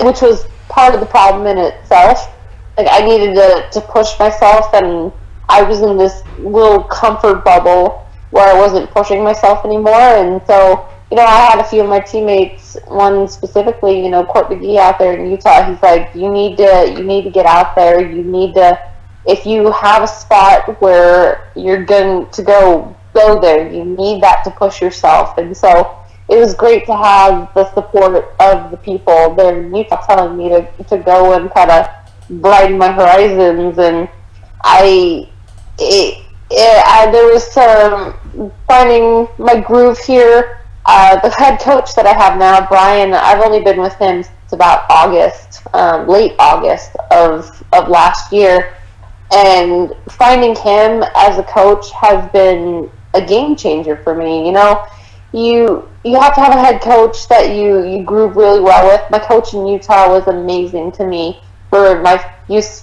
which was part of the problem in itself. Like, I needed to push myself, and I was in this little comfort bubble where I wasn't pushing myself anymore. And so, I had a few of my teammates, one specifically, Court McGee out there in Utah. He's like, you need to get out there. You need to, if you have a spot where you're going to go there. You need that to push yourself. And so it was great to have the support of the people there in Utah telling me to go and kind of broaden my horizons. And there was some finding my groove here. The head coach that I have now, Brian, I've only been with him since about August, late August of last year. And finding him as a coach has been a game changer for me. You have to have a head coach that you groove really well with. My coach in Utah was amazing to me for my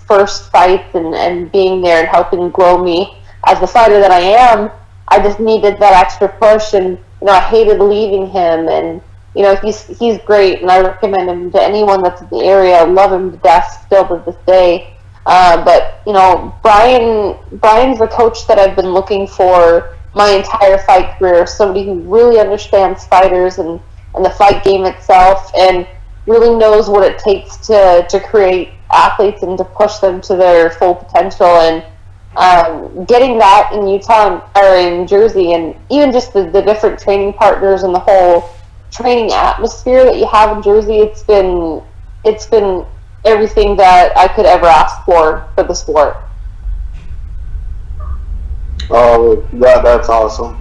first fights and being there and helping grow me as the fighter that I am. I just needed that extra push, and I hated leaving him. And he's great, and I recommend him to anyone that's in the area. I love him to death still to this day. But Brian's the coach that I've been looking for my entire fight career. Somebody who really understands fighters and the fight game itself, and really knows what it takes to create athletes and to push them to their full potential. And getting that in Utah or in Jersey, and even just the different training partners and the whole training atmosphere that you have in Jersey, it's been everything that I could ever ask for the sport. Oh, that's awesome.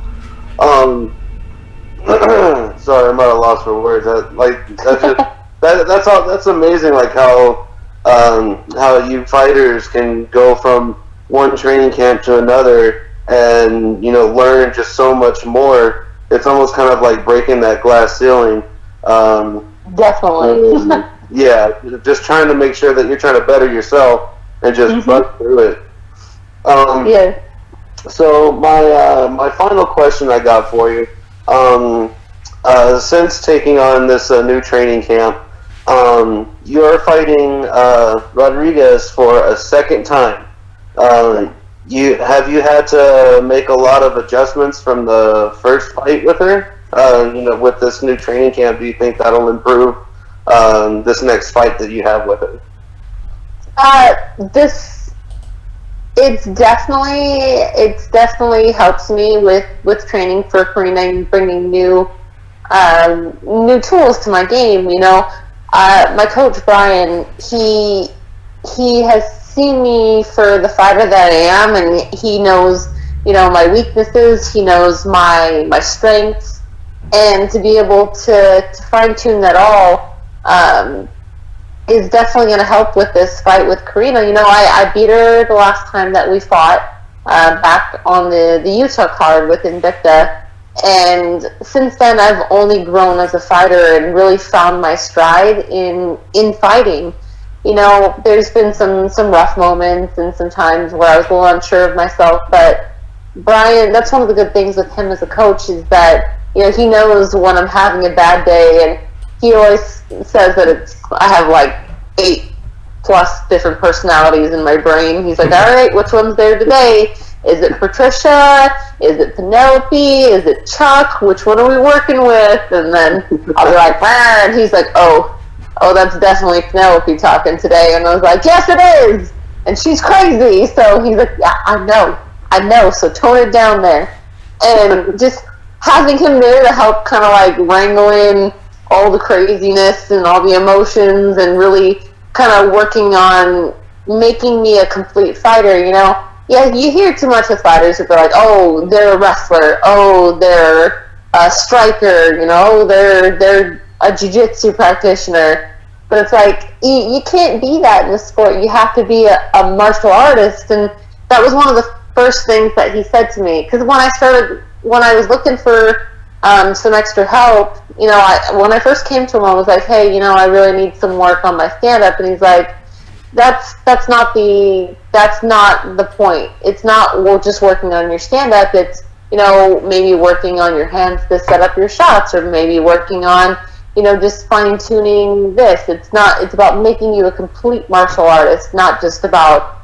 Sorry, I'm at a loss for words. That's amazing. Like how you fighters can go from one training camp to another and learn just so much more. It's almost kind of like breaking that glass ceiling. Definitely. Yeah, just trying to make sure that you're trying to better yourself and just bust through it. So my final question I got for you, since taking on this new training camp, you're fighting Rodriguez for a second time. You had to make a lot of adjustments from the first fight with her. With this new training camp, do you think that'll improve this next fight that you have with her? It's definitely helps me with training for Katerina and bringing new tools to my game. My coach Brian, he has seen me for the fighter that I am, and he knows my weaknesses. He knows my strengths, and to be able to fine tune that all is definitely going to help with this fight with Katerina. I beat her the last time that we fought back on the Utah card with Invicta, and since then I've only grown as a fighter and really found my stride in fighting. There's been some rough moments and some times where I was a little unsure of myself, but Brian, that's one of the good things with him as a coach, is that he knows when I'm having a bad day, and he always says that I have like 8+ different personalities in my brain. He's like, all right, which one's there today? Is it Patricia? Is it Penelope? Is it Chuck? Which one are we working with? And then I'll be like, ah, and he's like, oh, that's definitely Penelope talking today. And I was like, yes, it is. And she's crazy. So he's like, yeah, I know. So tone it down there. And just having him there to help kind of like wrangle in all the craziness and all the emotions and really kind of working on making me a complete fighter. Yeah, you hear too much of fighters who are like, oh, they're a wrestler, oh, they're a striker, they're a jiu-jitsu practitioner. But it's like, you can't be that in the sport. You have to be a martial artist. And that was one of the first things that he said to me. Because when I was looking for some extra help, when I first came to him, I was like, hey, I really need some work on my stand-up. And he's like, that's not the point. It's not just working on your stand-up. It's, maybe working on your hands to set up your shots, or maybe working on, just fine-tuning this. It's about making you a complete martial artist, not just about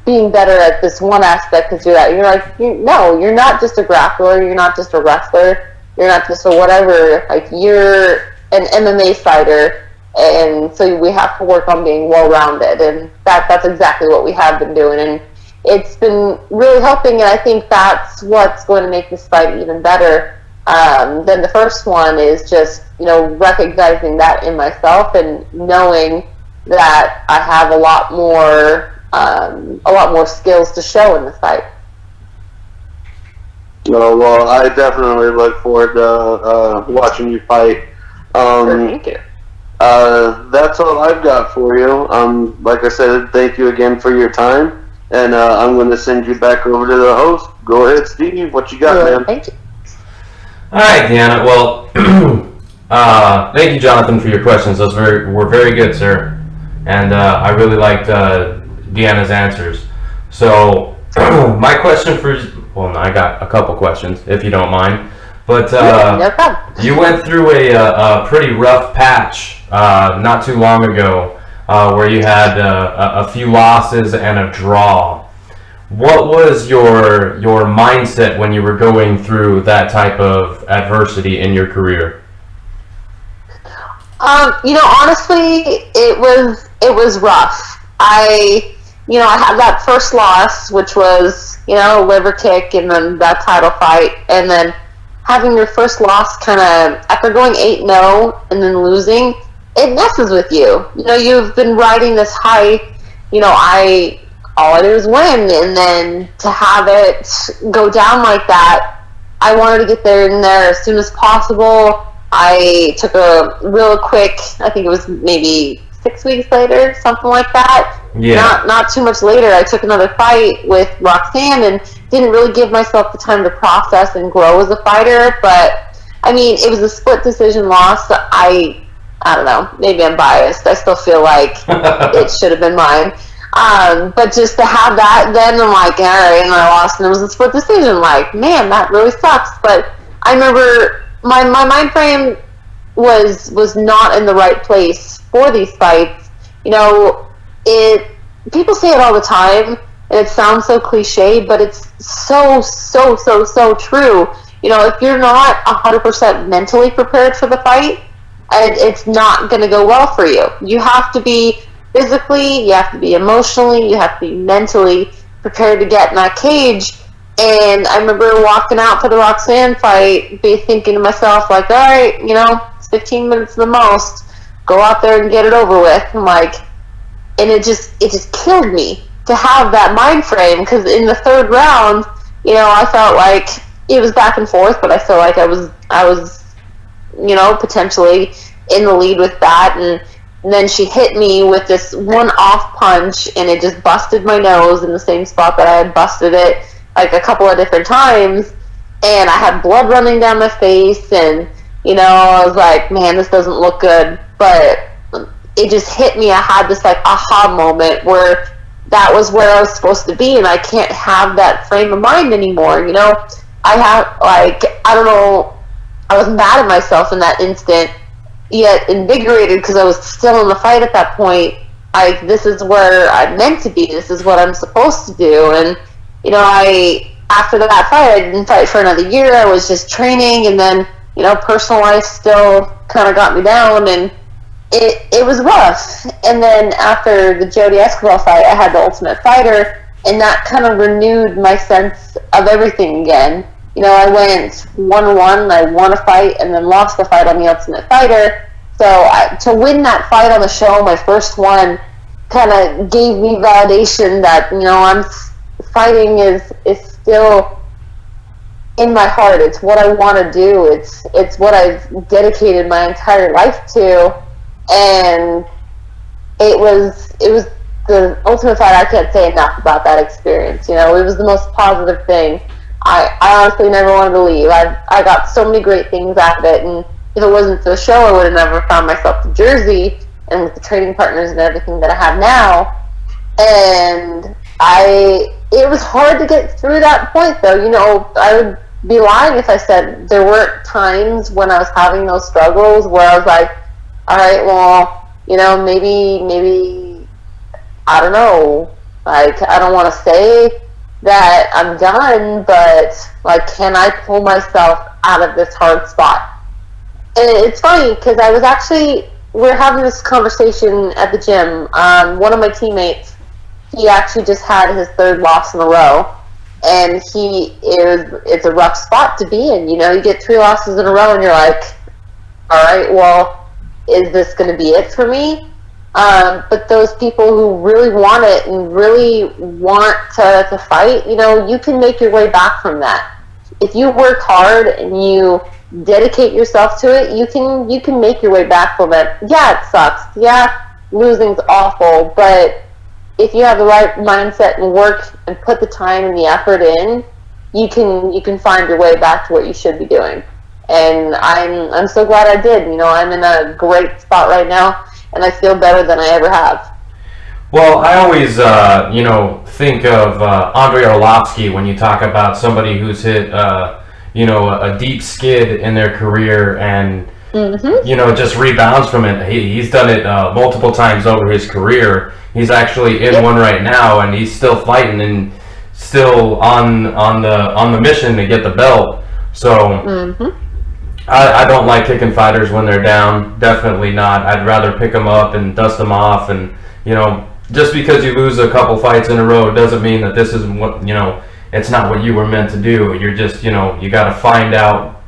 being better at this one aspect. Because you're like, no, you're not just a grappler, you're not just a wrestler, you're not just a whatever, like, you're an MMA fighter. And so we have to work on being well-rounded, and that's exactly what we have been doing, and it's been really helping. And I think that's what's going to make this fight even better than the first one, is just recognizing that in myself and knowing that I have a lot more skills to show in the fight. Oh, well, I definitely look forward to watching you fight. Thank you. That's all I've got for you. Like I said, thank you again for your time, and I'm going to send you back over to the host. Go ahead, Steve. What you got, man? Thank you. All right, Deanna. Well, thank you, Jonathan, for your questions. Those were very good, sir. And I really liked Deanna's answers. So my question I got a couple questions, if you don't mind. But no problem. You went through a pretty rough patch not too long ago, where you had a few losses and a draw. What was your mindset when you were going through that type of adversity in your career? Honestly, it was rough. I had that first loss, which was, liver kick, and then that title fight, and then having your first loss kind of, after going 8-0 and then losing, it messes with you. You've been riding this high, all I did was win, and then to have it go down like that, I wanted to get there in there as soon as possible. I took a real quick, I think it was maybe 6 weeks later, something like that. Yeah. Not too much later, I took another fight with Roxanne and didn't really give myself the time to process and grow as a fighter. But it was a split decision loss. I don't know, maybe I'm biased. I still feel like it should have been mine. But just to have that, then I'm like, all right, and I lost, and it was a split decision. Like, man, that really sucks. But I remember my mind frame was not in the right place for these fights. People say it all the time, and it sounds so cliche, but it's so true. If you're not 100% mentally prepared for the fight, it's not going to go well for you. You have to be physically, you have to be emotionally, you have to be mentally prepared to get in that cage. And I remember walking out for the Roxanne fight, thinking to myself, like, all right, it's 15 minutes the most. Go out there and get it over with. And it just killed me to have that mind frame, because in the third round, I felt like it was back and forth, but I felt like I was potentially in the lead with that. And then she hit me with this one-off punch, and it just busted my nose in the same spot that I had busted it like a couple of different times, and I had blood running down my face, and I was like, man, this doesn't look good. But it just hit me. I had this like aha moment where that was where I was supposed to be, and I can't have that frame of mind anymore. I have, I don't know, I was mad at myself in that instant, yet invigorated because I was still in the fight at that point. This is where I'm meant to be. This is what I'm supposed to do. And after that fight, I didn't fight for another year. I was just training, and then personal life still kind of got me down, and it was rough. And then after the Jody Escobar fight, I had the Ultimate Fighter, and that kind of renewed my sense of everything again. I went 1-1, I won a fight, and then lost the fight on the Ultimate Fighter. So to win that fight on the show, my first one, kind of gave me validation that, fighting is still in my heart. It's what I want to do. It's what I've dedicated my entire life to. And it was the Ultimate Fight. I can't say enough about that experience. It was the most positive thing. I honestly never wanted to leave. I got so many great things out of it, and if it wasn't for the show, I would have never found myself in Jersey and with the training partners and everything that I have now. And it was hard to get through that point, though. I would be lying if I said there weren't times when I was having those struggles where I was like, all right, well, maybe, I don't know, I don't want to say that I'm done, but can I pull myself out of this hard spot? And it's funny because we're having this conversation at the gym. One of my teammates, he actually just had his third loss in a row, and it's a rough spot to be in. You get 3 losses in a row, and you're like, all right, well, is this going to be it for me? But those people who really want it and really want to fight, you can make your way back from that. If you work hard and you dedicate yourself to it, you can make your way back from it. Yeah, it sucks. Yeah, losing's awful, but if you have the right mindset and work and put the time and the effort in, you can find your way back to what you should be doing. And I'm so glad I did. I'm in a great spot right now, and I feel better than I ever have. Well, I always, think of Andrei Arlovsky when you talk about somebody who's hit, a deep skid in their career and, just rebounds from it. He's done it multiple times over his career. He's actually in one right now, and he's still fighting and still on the mission to get the belt. So I don't like kicking fighters when they're down. Definitely not. I'd rather pick them up and dust them off. And just because you lose a couple fights in a row doesn't mean that this isn't what it's not what you were meant to do. You're just you got to find out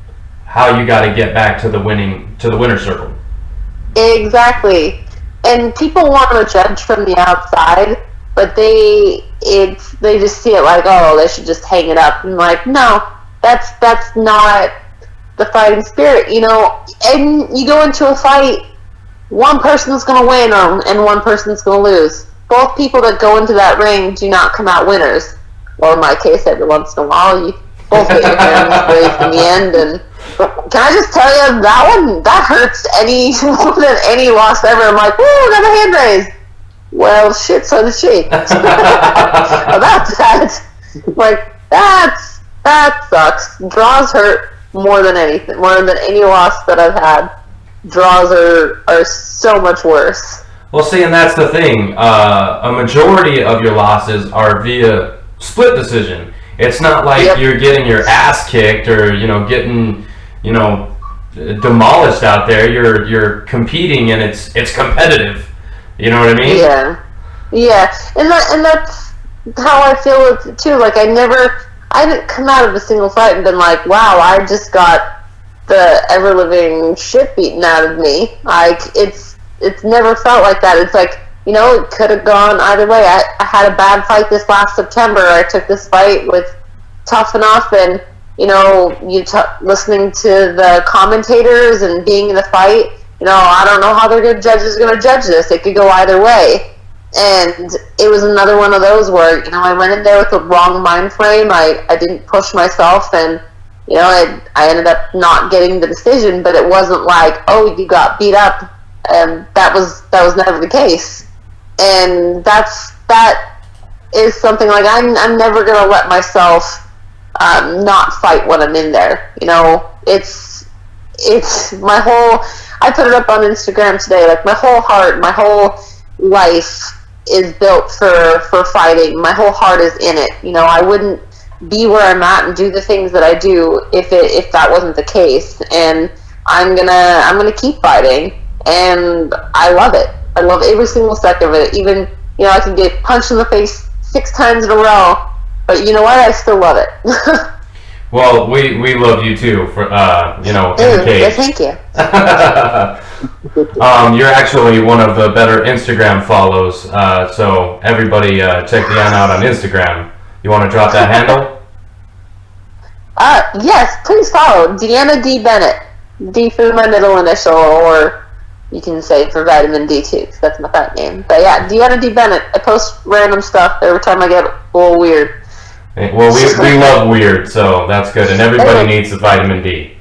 how you got to get back to the winner circle. Exactly. And people want to judge from the outside, but they just see it like, oh, they should just hang it up. And like, no, that's not the fighting spirit, and you go into a fight, one person's going to win and one person's going to lose. Both people that go into that ring do not come out winners. Or in my case, every once in a while, you both get your hands raised in the end. And can I just tell you, that hurts more than any loss ever. I'm like, woo, got my hand raised. Well, shit, so did she. About that. Like, that sucks. Draws hurt. more than anything, more than any loss that I've had. Draws are so much worse. Well, see, and that's the thing. A majority of your losses are via split decision. It's not like you're getting your ass kicked or getting demolished out there. You're competing and it's competitive. You know what I mean? Yeah, and that's how I feel with it too. Like I didn't come out of a single fight and been like, wow, I just got the ever living shit beaten out of me. Like it's never felt like that. It's like, it could have gone either way. I had a bad fight this last September. I took this fight with Tough Enough, and listening to the commentators and being in the fight. I don't know how their good judges are going to judge this. It could go either way. And it was another one of those where, I went in there with the wrong mind frame. I didn't push myself, and I ended up not getting the decision, but it wasn't like, oh, you got beat up, and that was never the case. And that is something like I'm never gonna let myself not fight when I'm in there. It's my whole. I put it up on Instagram today. Like my whole heart, my whole life is built for fighting. My whole heart is in it. I wouldn't be where I'm at and do the things that I do if that wasn't the case. And I'm gonna keep fighting, and I love it. I love every single second of it. Even I can get punched in the face 6 times in a row, but you know what? I still love it. Well, we love you too for in the cage. Yeah, thank you. You're actually one of the better Instagram follows. So everybody check Deanna out on Instagram. You want to drop that handle? Yes, please follow Deanna D. Bennett. D for my middle initial, or you can say for vitamin D2, because that's my fat name. But yeah, Deanna D. Bennett. I post random stuff every time I get a little weird. Well, we love weird, so that's good. And everybody needs the vitamin D.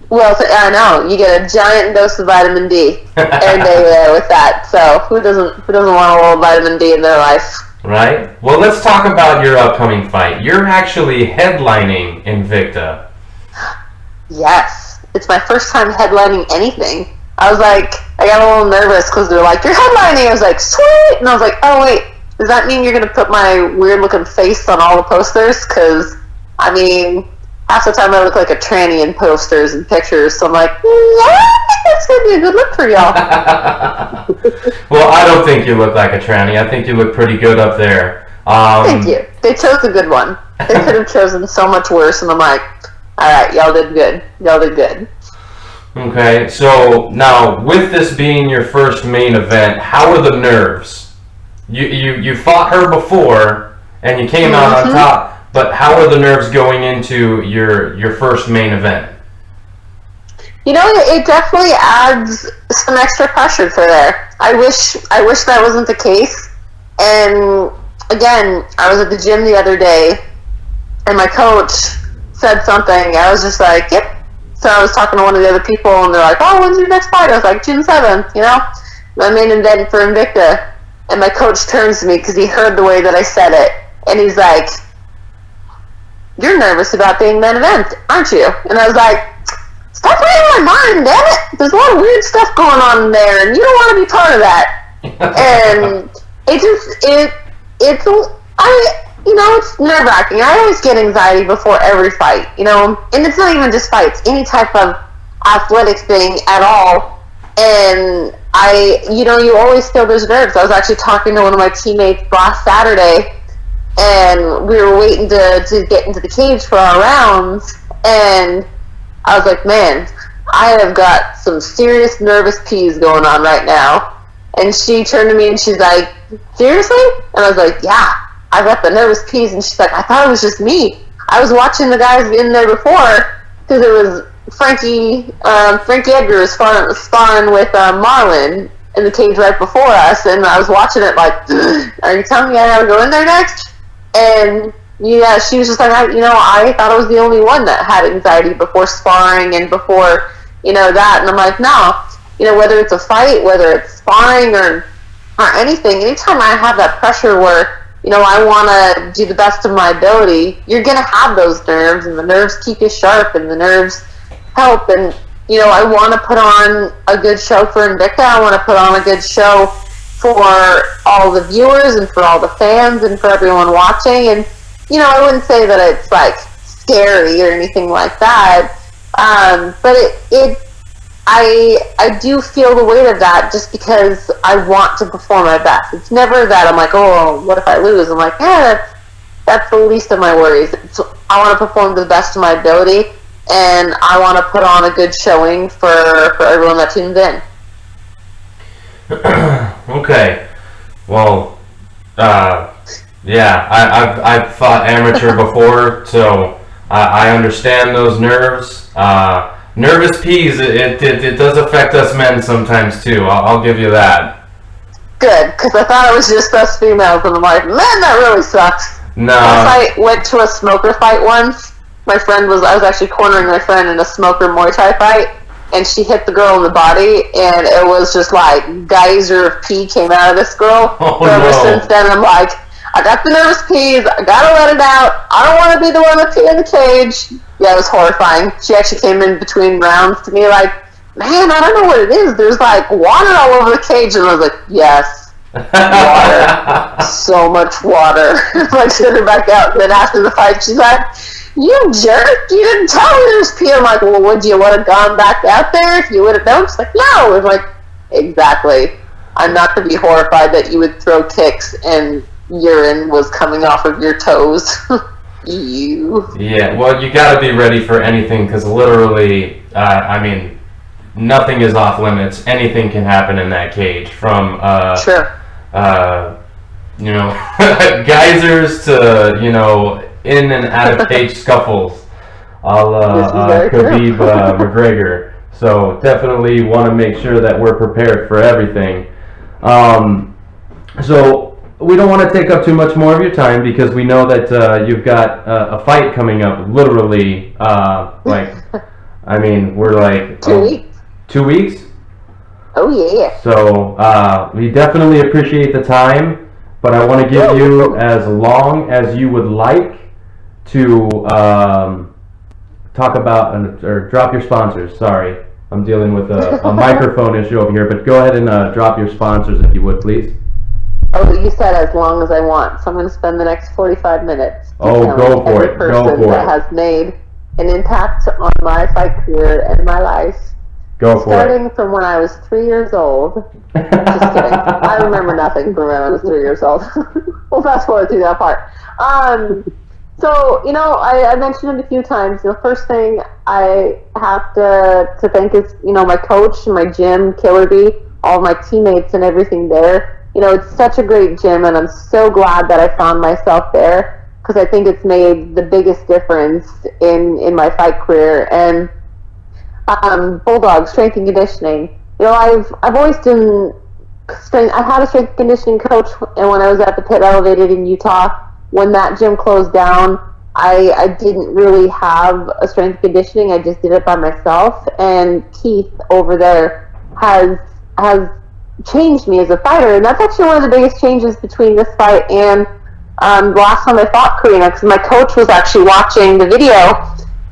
Well, I know. You get a giant dose of vitamin D every day with that. So who doesn't want a little vitamin D in their life? Right? Well, let's talk about your upcoming fight. You're actually headlining Invicta. Yes. It's my first time headlining anything. I was like, I got a little nervous because they're like, you're headlining. I was like, sweet. And I was like, oh, wait. Does that mean you're going to put my weird-looking face on all the posters? Because, half the time I look like a tranny in posters and pictures. So I'm like, that's going to be a good look for y'all. Well, I don't think you look like a tranny. I think you look pretty good up there. Thank you. They chose a good one. They could have chosen so much worse. And I'm like, all right, y'all did good. Y'all did good. Okay, so now with this being your first main event, how are the nerves? You fought her before and you came out on top, but how are the nerves going into your first main event? It definitely adds some extra pressure for there. I wish that wasn't the case. And again, I was at the gym the other day and my coach said something. I was just like, yep. So I was talking to one of the other people and they're like, oh, when's your next fight? I was like, June 7th, my main event for Invicta. And my coach turns to me because he heard the way that I said it. And he's like, you're nervous about being main event, aren't you? And I was like, stop reading my mind, damn it. There's a lot of weird stuff going on in there and you don't want to be part of that. And it's nerve-wracking. I always get anxiety before every fight, and it's not even just fights, any type of athletic thing at all. And you always feel those nerves. I was actually talking to one of my teammates last Saturday, and we were waiting to get into the cage for our rounds, and I was like, man, I have got some serious nervous peas going on right now. And she turned to me and she's like, seriously? And I was like, yeah, I got the nervous peas. And she's like, I thought it was just me. I was watching the guys in there before, because it was Frankie Edgar was sparring with Marlon in the cage right before us, and I was watching it like, are you telling me I gotta go in there next? And yeah, she was just like, I thought I was the only one that had anxiety before sparring and before that. And I'm like, no, whether it's a fight, whether it's sparring or anything, anytime I have that pressure where I want to do the best of my ability, you're going to have those nerves, and the nerves keep you sharp, and the nerves help. And, I want to put on a good show for Invicta. I want to put on a good show for all the viewers and for all the fans and for everyone watching. And, I wouldn't say that it's, like, scary or anything like that. But I do feel the weight of that just because I want to perform my best. It's never that I'm like, oh, what if I lose? I'm like, that's the least of my worries. I want to perform to the best of my ability, and I want to put on a good showing for everyone that tunes in. Okay. Well, I've fought amateur before, so I understand those nerves. Nervous peas, it does affect us men sometimes too. I'll give you that. Good, because I thought it was just us females, and I'm like, man, that really sucks. No. I went to a smoker fight once. I was actually cornering my friend in a smoker Muay Thai fight, and she hit the girl in the body, and it was just like geyser of pee came out of this girl. Oh, so ever no. since then, I'm like, I got the nervous peas, I gotta let it out. I don't want to be the one that's in the cage. Yeah, it was horrifying. She actually came in between rounds to me like, man, I don't know what it is. There's like water all over the cage. And I was like, yes, water. So much water. I sent her back out. And then after the fight, she's like, you jerk. You didn't tell me there was pee. I'm like, well, would you would have gone back out there if you would have known? She's like, no. I was like, exactly. I'm not going to be horrified that you would throw kicks and urine was coming off of your toes. You. Yeah, well, you gotta be ready for anything, because literally, nothing is off limits. Anything can happen in that cage, from sure. Geysers to in and out of cage scuffles, a la Khabib McGregor. So definitely want to make sure that we're prepared for everything. So we don't want to take up too much more of your time, because we know that you've got a fight coming up. Literally, we're like 2 weeks. 2 weeks. Oh yeah. So we definitely appreciate the time, but I want to give you as long as you would like to talk about or drop your sponsors. Sorry, I'm dealing with a microphone issue over here, but go ahead and drop your sponsors if you would, please. Oh, you said as long as I want, so I'm going to spend the next 45 minutes go for it. That has made an impact on my fight career and my life. Starting from when I was 3 years old. Just kidding. I remember nothing from when I was 3 years old. We'll fast forward through that part. So, I mentioned it a few times. First thing I have to thank is, my coach, my gym, Killer Bee, all my teammates and everything there. It's such a great gym, and I'm so glad that I found myself there, because I think it's made the biggest difference in my fight career. And Bulldog, strength and conditioning. I've always done strength. I had a strength and conditioning coach, and when I was at the Pit Elevated in Utah, when that gym closed down, I didn't really have a strength and conditioning. I just did it by myself. And Keith over there has changed me as a fighter, and that's actually one of the biggest changes between this fight and the last time I fought Katerina, because my coach was actually watching the video,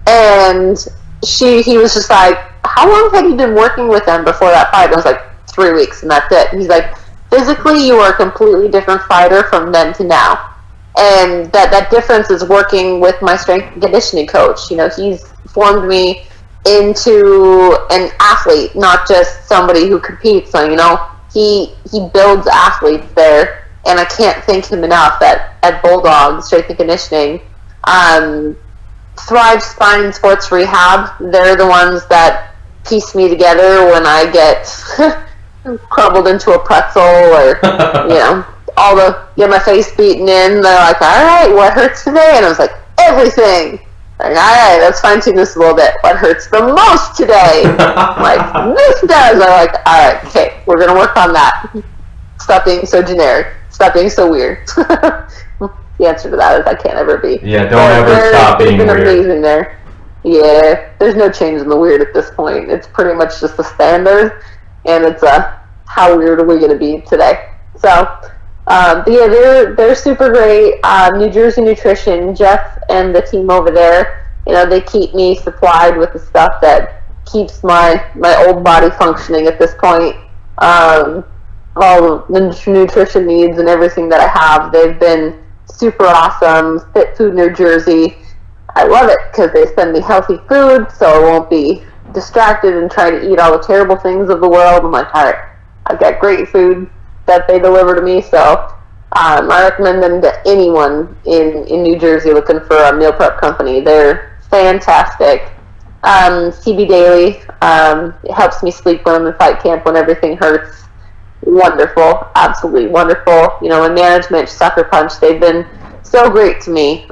and he was just like, how long had you been working with them before that fight? And I was like, 3 weeks, and that's it. And he's like, physically you are a completely different fighter from then to now, and that difference is working with my strength and conditioning coach. He's formed me into an athlete, not just somebody who competes. So, he builds athletes there, and I can't thank him enough at Bulldog Strength and Conditioning. Thrive Spine Sports Rehab, they're the ones that piece me together when I get crumbled into a pretzel, or get my face beaten in. They're like, all right, what hurts today? And I was like, everything. Like, all right, let's fine tune this a little bit. What hurts the most today? I'm like, this does. I'm like, all right, okay, we're gonna work on that. Stop being so generic. Stop being so weird. The answer to that is I can't ever be. Yeah, don't ever stop being weird. It's been amazing there. Yeah, there's no change in the weird at this point. It's pretty much just the standard, and it's how weird are we gonna be today? So, But yeah, they're super great. New Jersey Nutrition, Jeff and the team over there, they keep me supplied with the stuff that keeps my old body functioning at this point. All the nutrition needs and everything that I have, they've been super awesome. Fit Food New Jersey, I love it because they send me healthy food, so I won't be distracted and try to eat all the terrible things of the world. I'm like, all right, I've got great food that they deliver to me, so I recommend them to anyone in New Jersey looking for a meal prep company. They're fantastic. CB Daily, it helps me sleep when I'm in fight camp when everything hurts. Wonderful, absolutely wonderful. In management, Sucker Punch, they've been so great to me,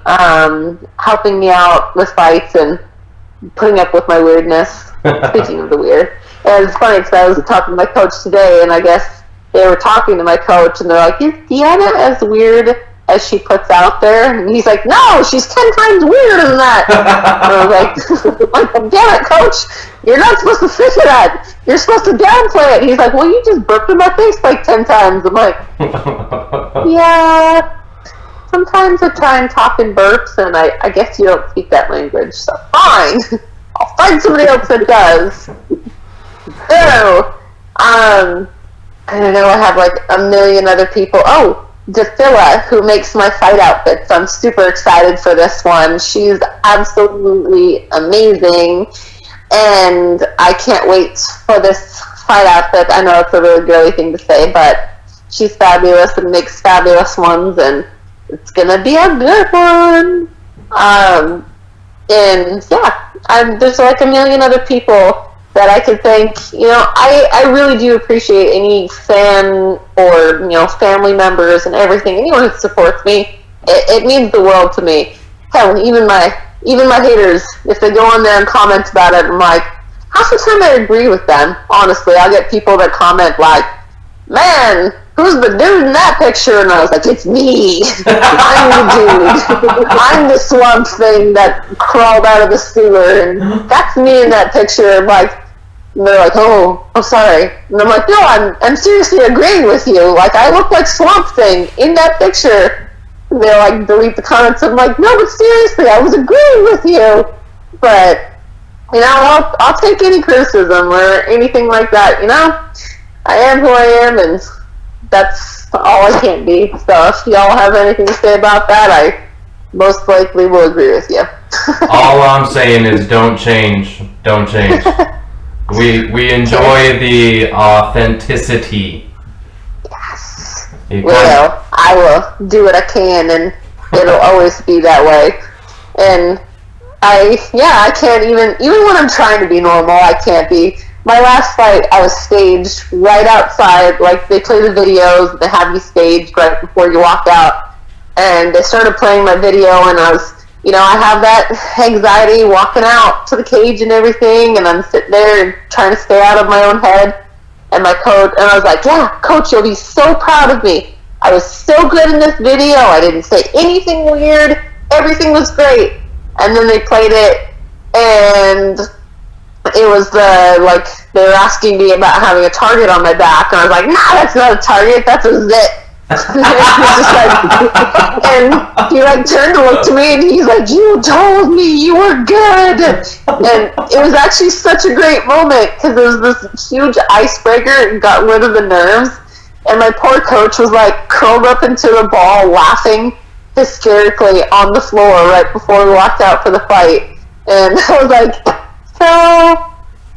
helping me out with fights and putting up with my weirdness. Speaking of the weird, and it's funny because I was talking to my coach today, and I guess they were talking to my coach, and they're like, "Is Deanna as weird as she puts out there?" And he's like, "No, she's 10 times weirder than that." And I was like, "Damn it, coach, you're not supposed to say that. You're supposed to downplay it." He's like, "Well, you just burped in my face like 10 times." I'm like, "Yeah. Sometimes I try and talk in burps, and I guess you don't speak that language, so fine. I'll find somebody else that does." So, I don't know, I have like a million other people. Oh, DeFilla, who makes my fight outfits. I'm super excited for this one. She's absolutely amazing, and I can't wait for this fight outfit. I know it's a really girly thing to say, but she's fabulous and makes fabulous ones, and it's gonna be a good one. And yeah, there's like a million other people that I could thank. I really do appreciate any fan or family members and everything. Anyone who supports me, it means the world to me. Hell, even my haters, if they go on there and comment about it, I'm like, half the time I agree with them. Honestly, I'll get people that comment like, "Man, who's the dude in that picture?" And I was like, "It's me. I'm the dude. I'm the swamp thing that crawled out of the sewer, and that's me in that picture." And they're like, "Oh, I'm sorry." And I'm like, "No, I'm seriously agreeing with you. Like, I look like Swamp Thing in that picture." And they're like, delete the comments. I'm like, "No, but seriously, I was agreeing with you." But I'll take any criticism or anything like that. I am who I am, and that's all I can be. So if y'all have anything to say about that, I most likely will agree with you. All I'm saying is don't change. Don't change. We enjoy the authenticity. Yes. I will do what I can, and it'll always be that way. And I can't even when I'm trying to be normal, I can't be. My last fight, I was staged right outside. Like, they play the videos, they have you staged right before you walk out. And they started playing my video, and I was, I have that anxiety walking out to the cage and everything, and I'm sitting there trying to stay out of my own head. And my coach, and I was like, "Yeah, coach, you'll be so proud of me. I was so good in this video. I didn't say anything weird. Everything was great." And then they played it, and it was they were asking me about having a target on my back, and I was like, "Nah, that's not a target, that's a zit." And he turned to look to me, and he's like, "You told me you were good." And it was actually such a great moment because it was this huge icebreaker and got rid of the nerves. And my poor coach was curled up into the ball, laughing hysterically on the floor right before we walked out for the fight. And I was like, "So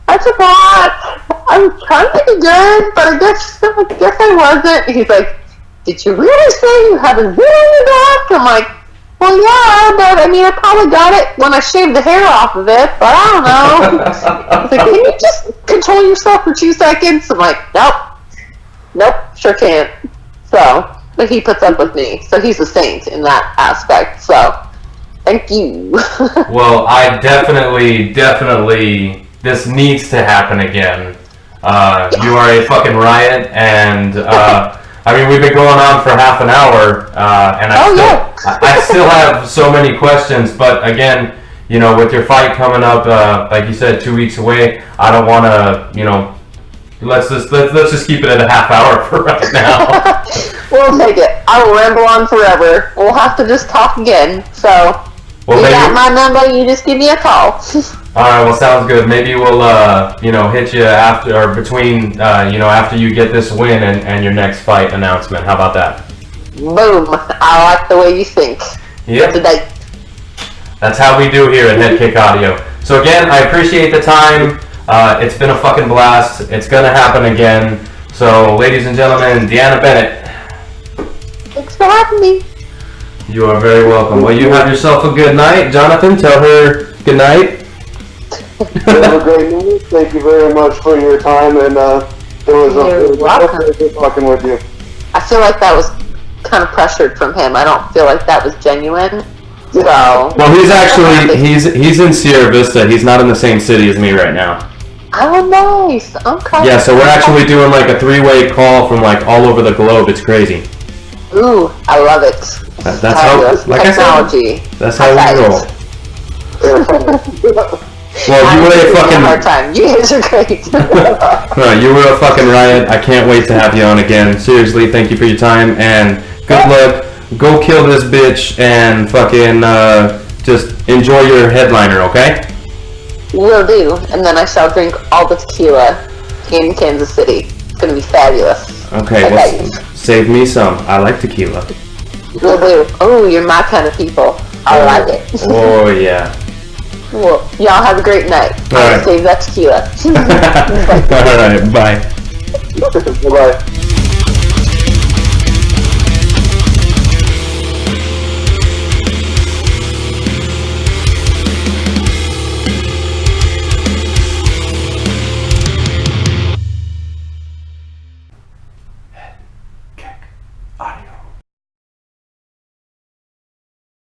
I forgot. I was trying to be good, but I guess I wasn't." He's like, "Did you really say you had a zit on your back?" I'm like, "Well, yeah, but I probably got it when I shaved the hair off of it, but I don't know." He's like, "Can you just control yourself for 2 seconds?" I'm like, Nope, sure can't. So, but he puts up with me, so he's a saint in that aspect, so thank you. Well, I definitely, this needs to happen again. You are a fucking riot, and we've been going on for half an hour, and I still have so many questions, but again, with your fight coming up, like you said, 2 weeks away, I don't want to, let's just keep it at a half hour for right now. We'll take it. I will ramble on forever. We'll have to just talk again. So, Well, you maybe- got my number. You just give me a call. All right, well, sounds good. Maybe we'll, hit you after or between, after you get this win and your next fight announcement. How about that? Boom. I like the way you think. Yep. Get the date. That's how we do here at Headkick Audio. So again, I appreciate the time. It's been a fucking blast. It's gonna happen again. So, ladies and gentlemen, Deanna Bennett, Thanks for having me. you are very welcome. Well, you have yourself a good night. Jonathan, tell her good night. Have a great night. Thank you very much for your time, and it was You're welcome. good talking with you. I feel like that was kind of pressured from him. I don't feel like that was genuine. So. Well, he's actually he's in Sierra Vista. He's not in the same city as me right now. Oh, nice. Okay. Yeah, so we're actually doing like a three-way call from like all over the globe. It's crazy. Ooh, I love it. That's how, like technology. I said, that's how we roll. Well, you were a hard fucking time. You guys are great. no, you were a fucking riot. I can't wait to have you on again. Seriously, thank you for your time and good luck. Go kill this bitch and fucking just enjoy your headliner, okay? Will do. And then I shall drink all the tequila in Kansas City. It's gonna be fabulous. Okay, well, save me some. I like tequila. Will do. Oh, you're my kind of people. I like it. Oh yeah. Well, y'all have a great night. All I'll right. save that tequila. All right, bye. Bye-bye.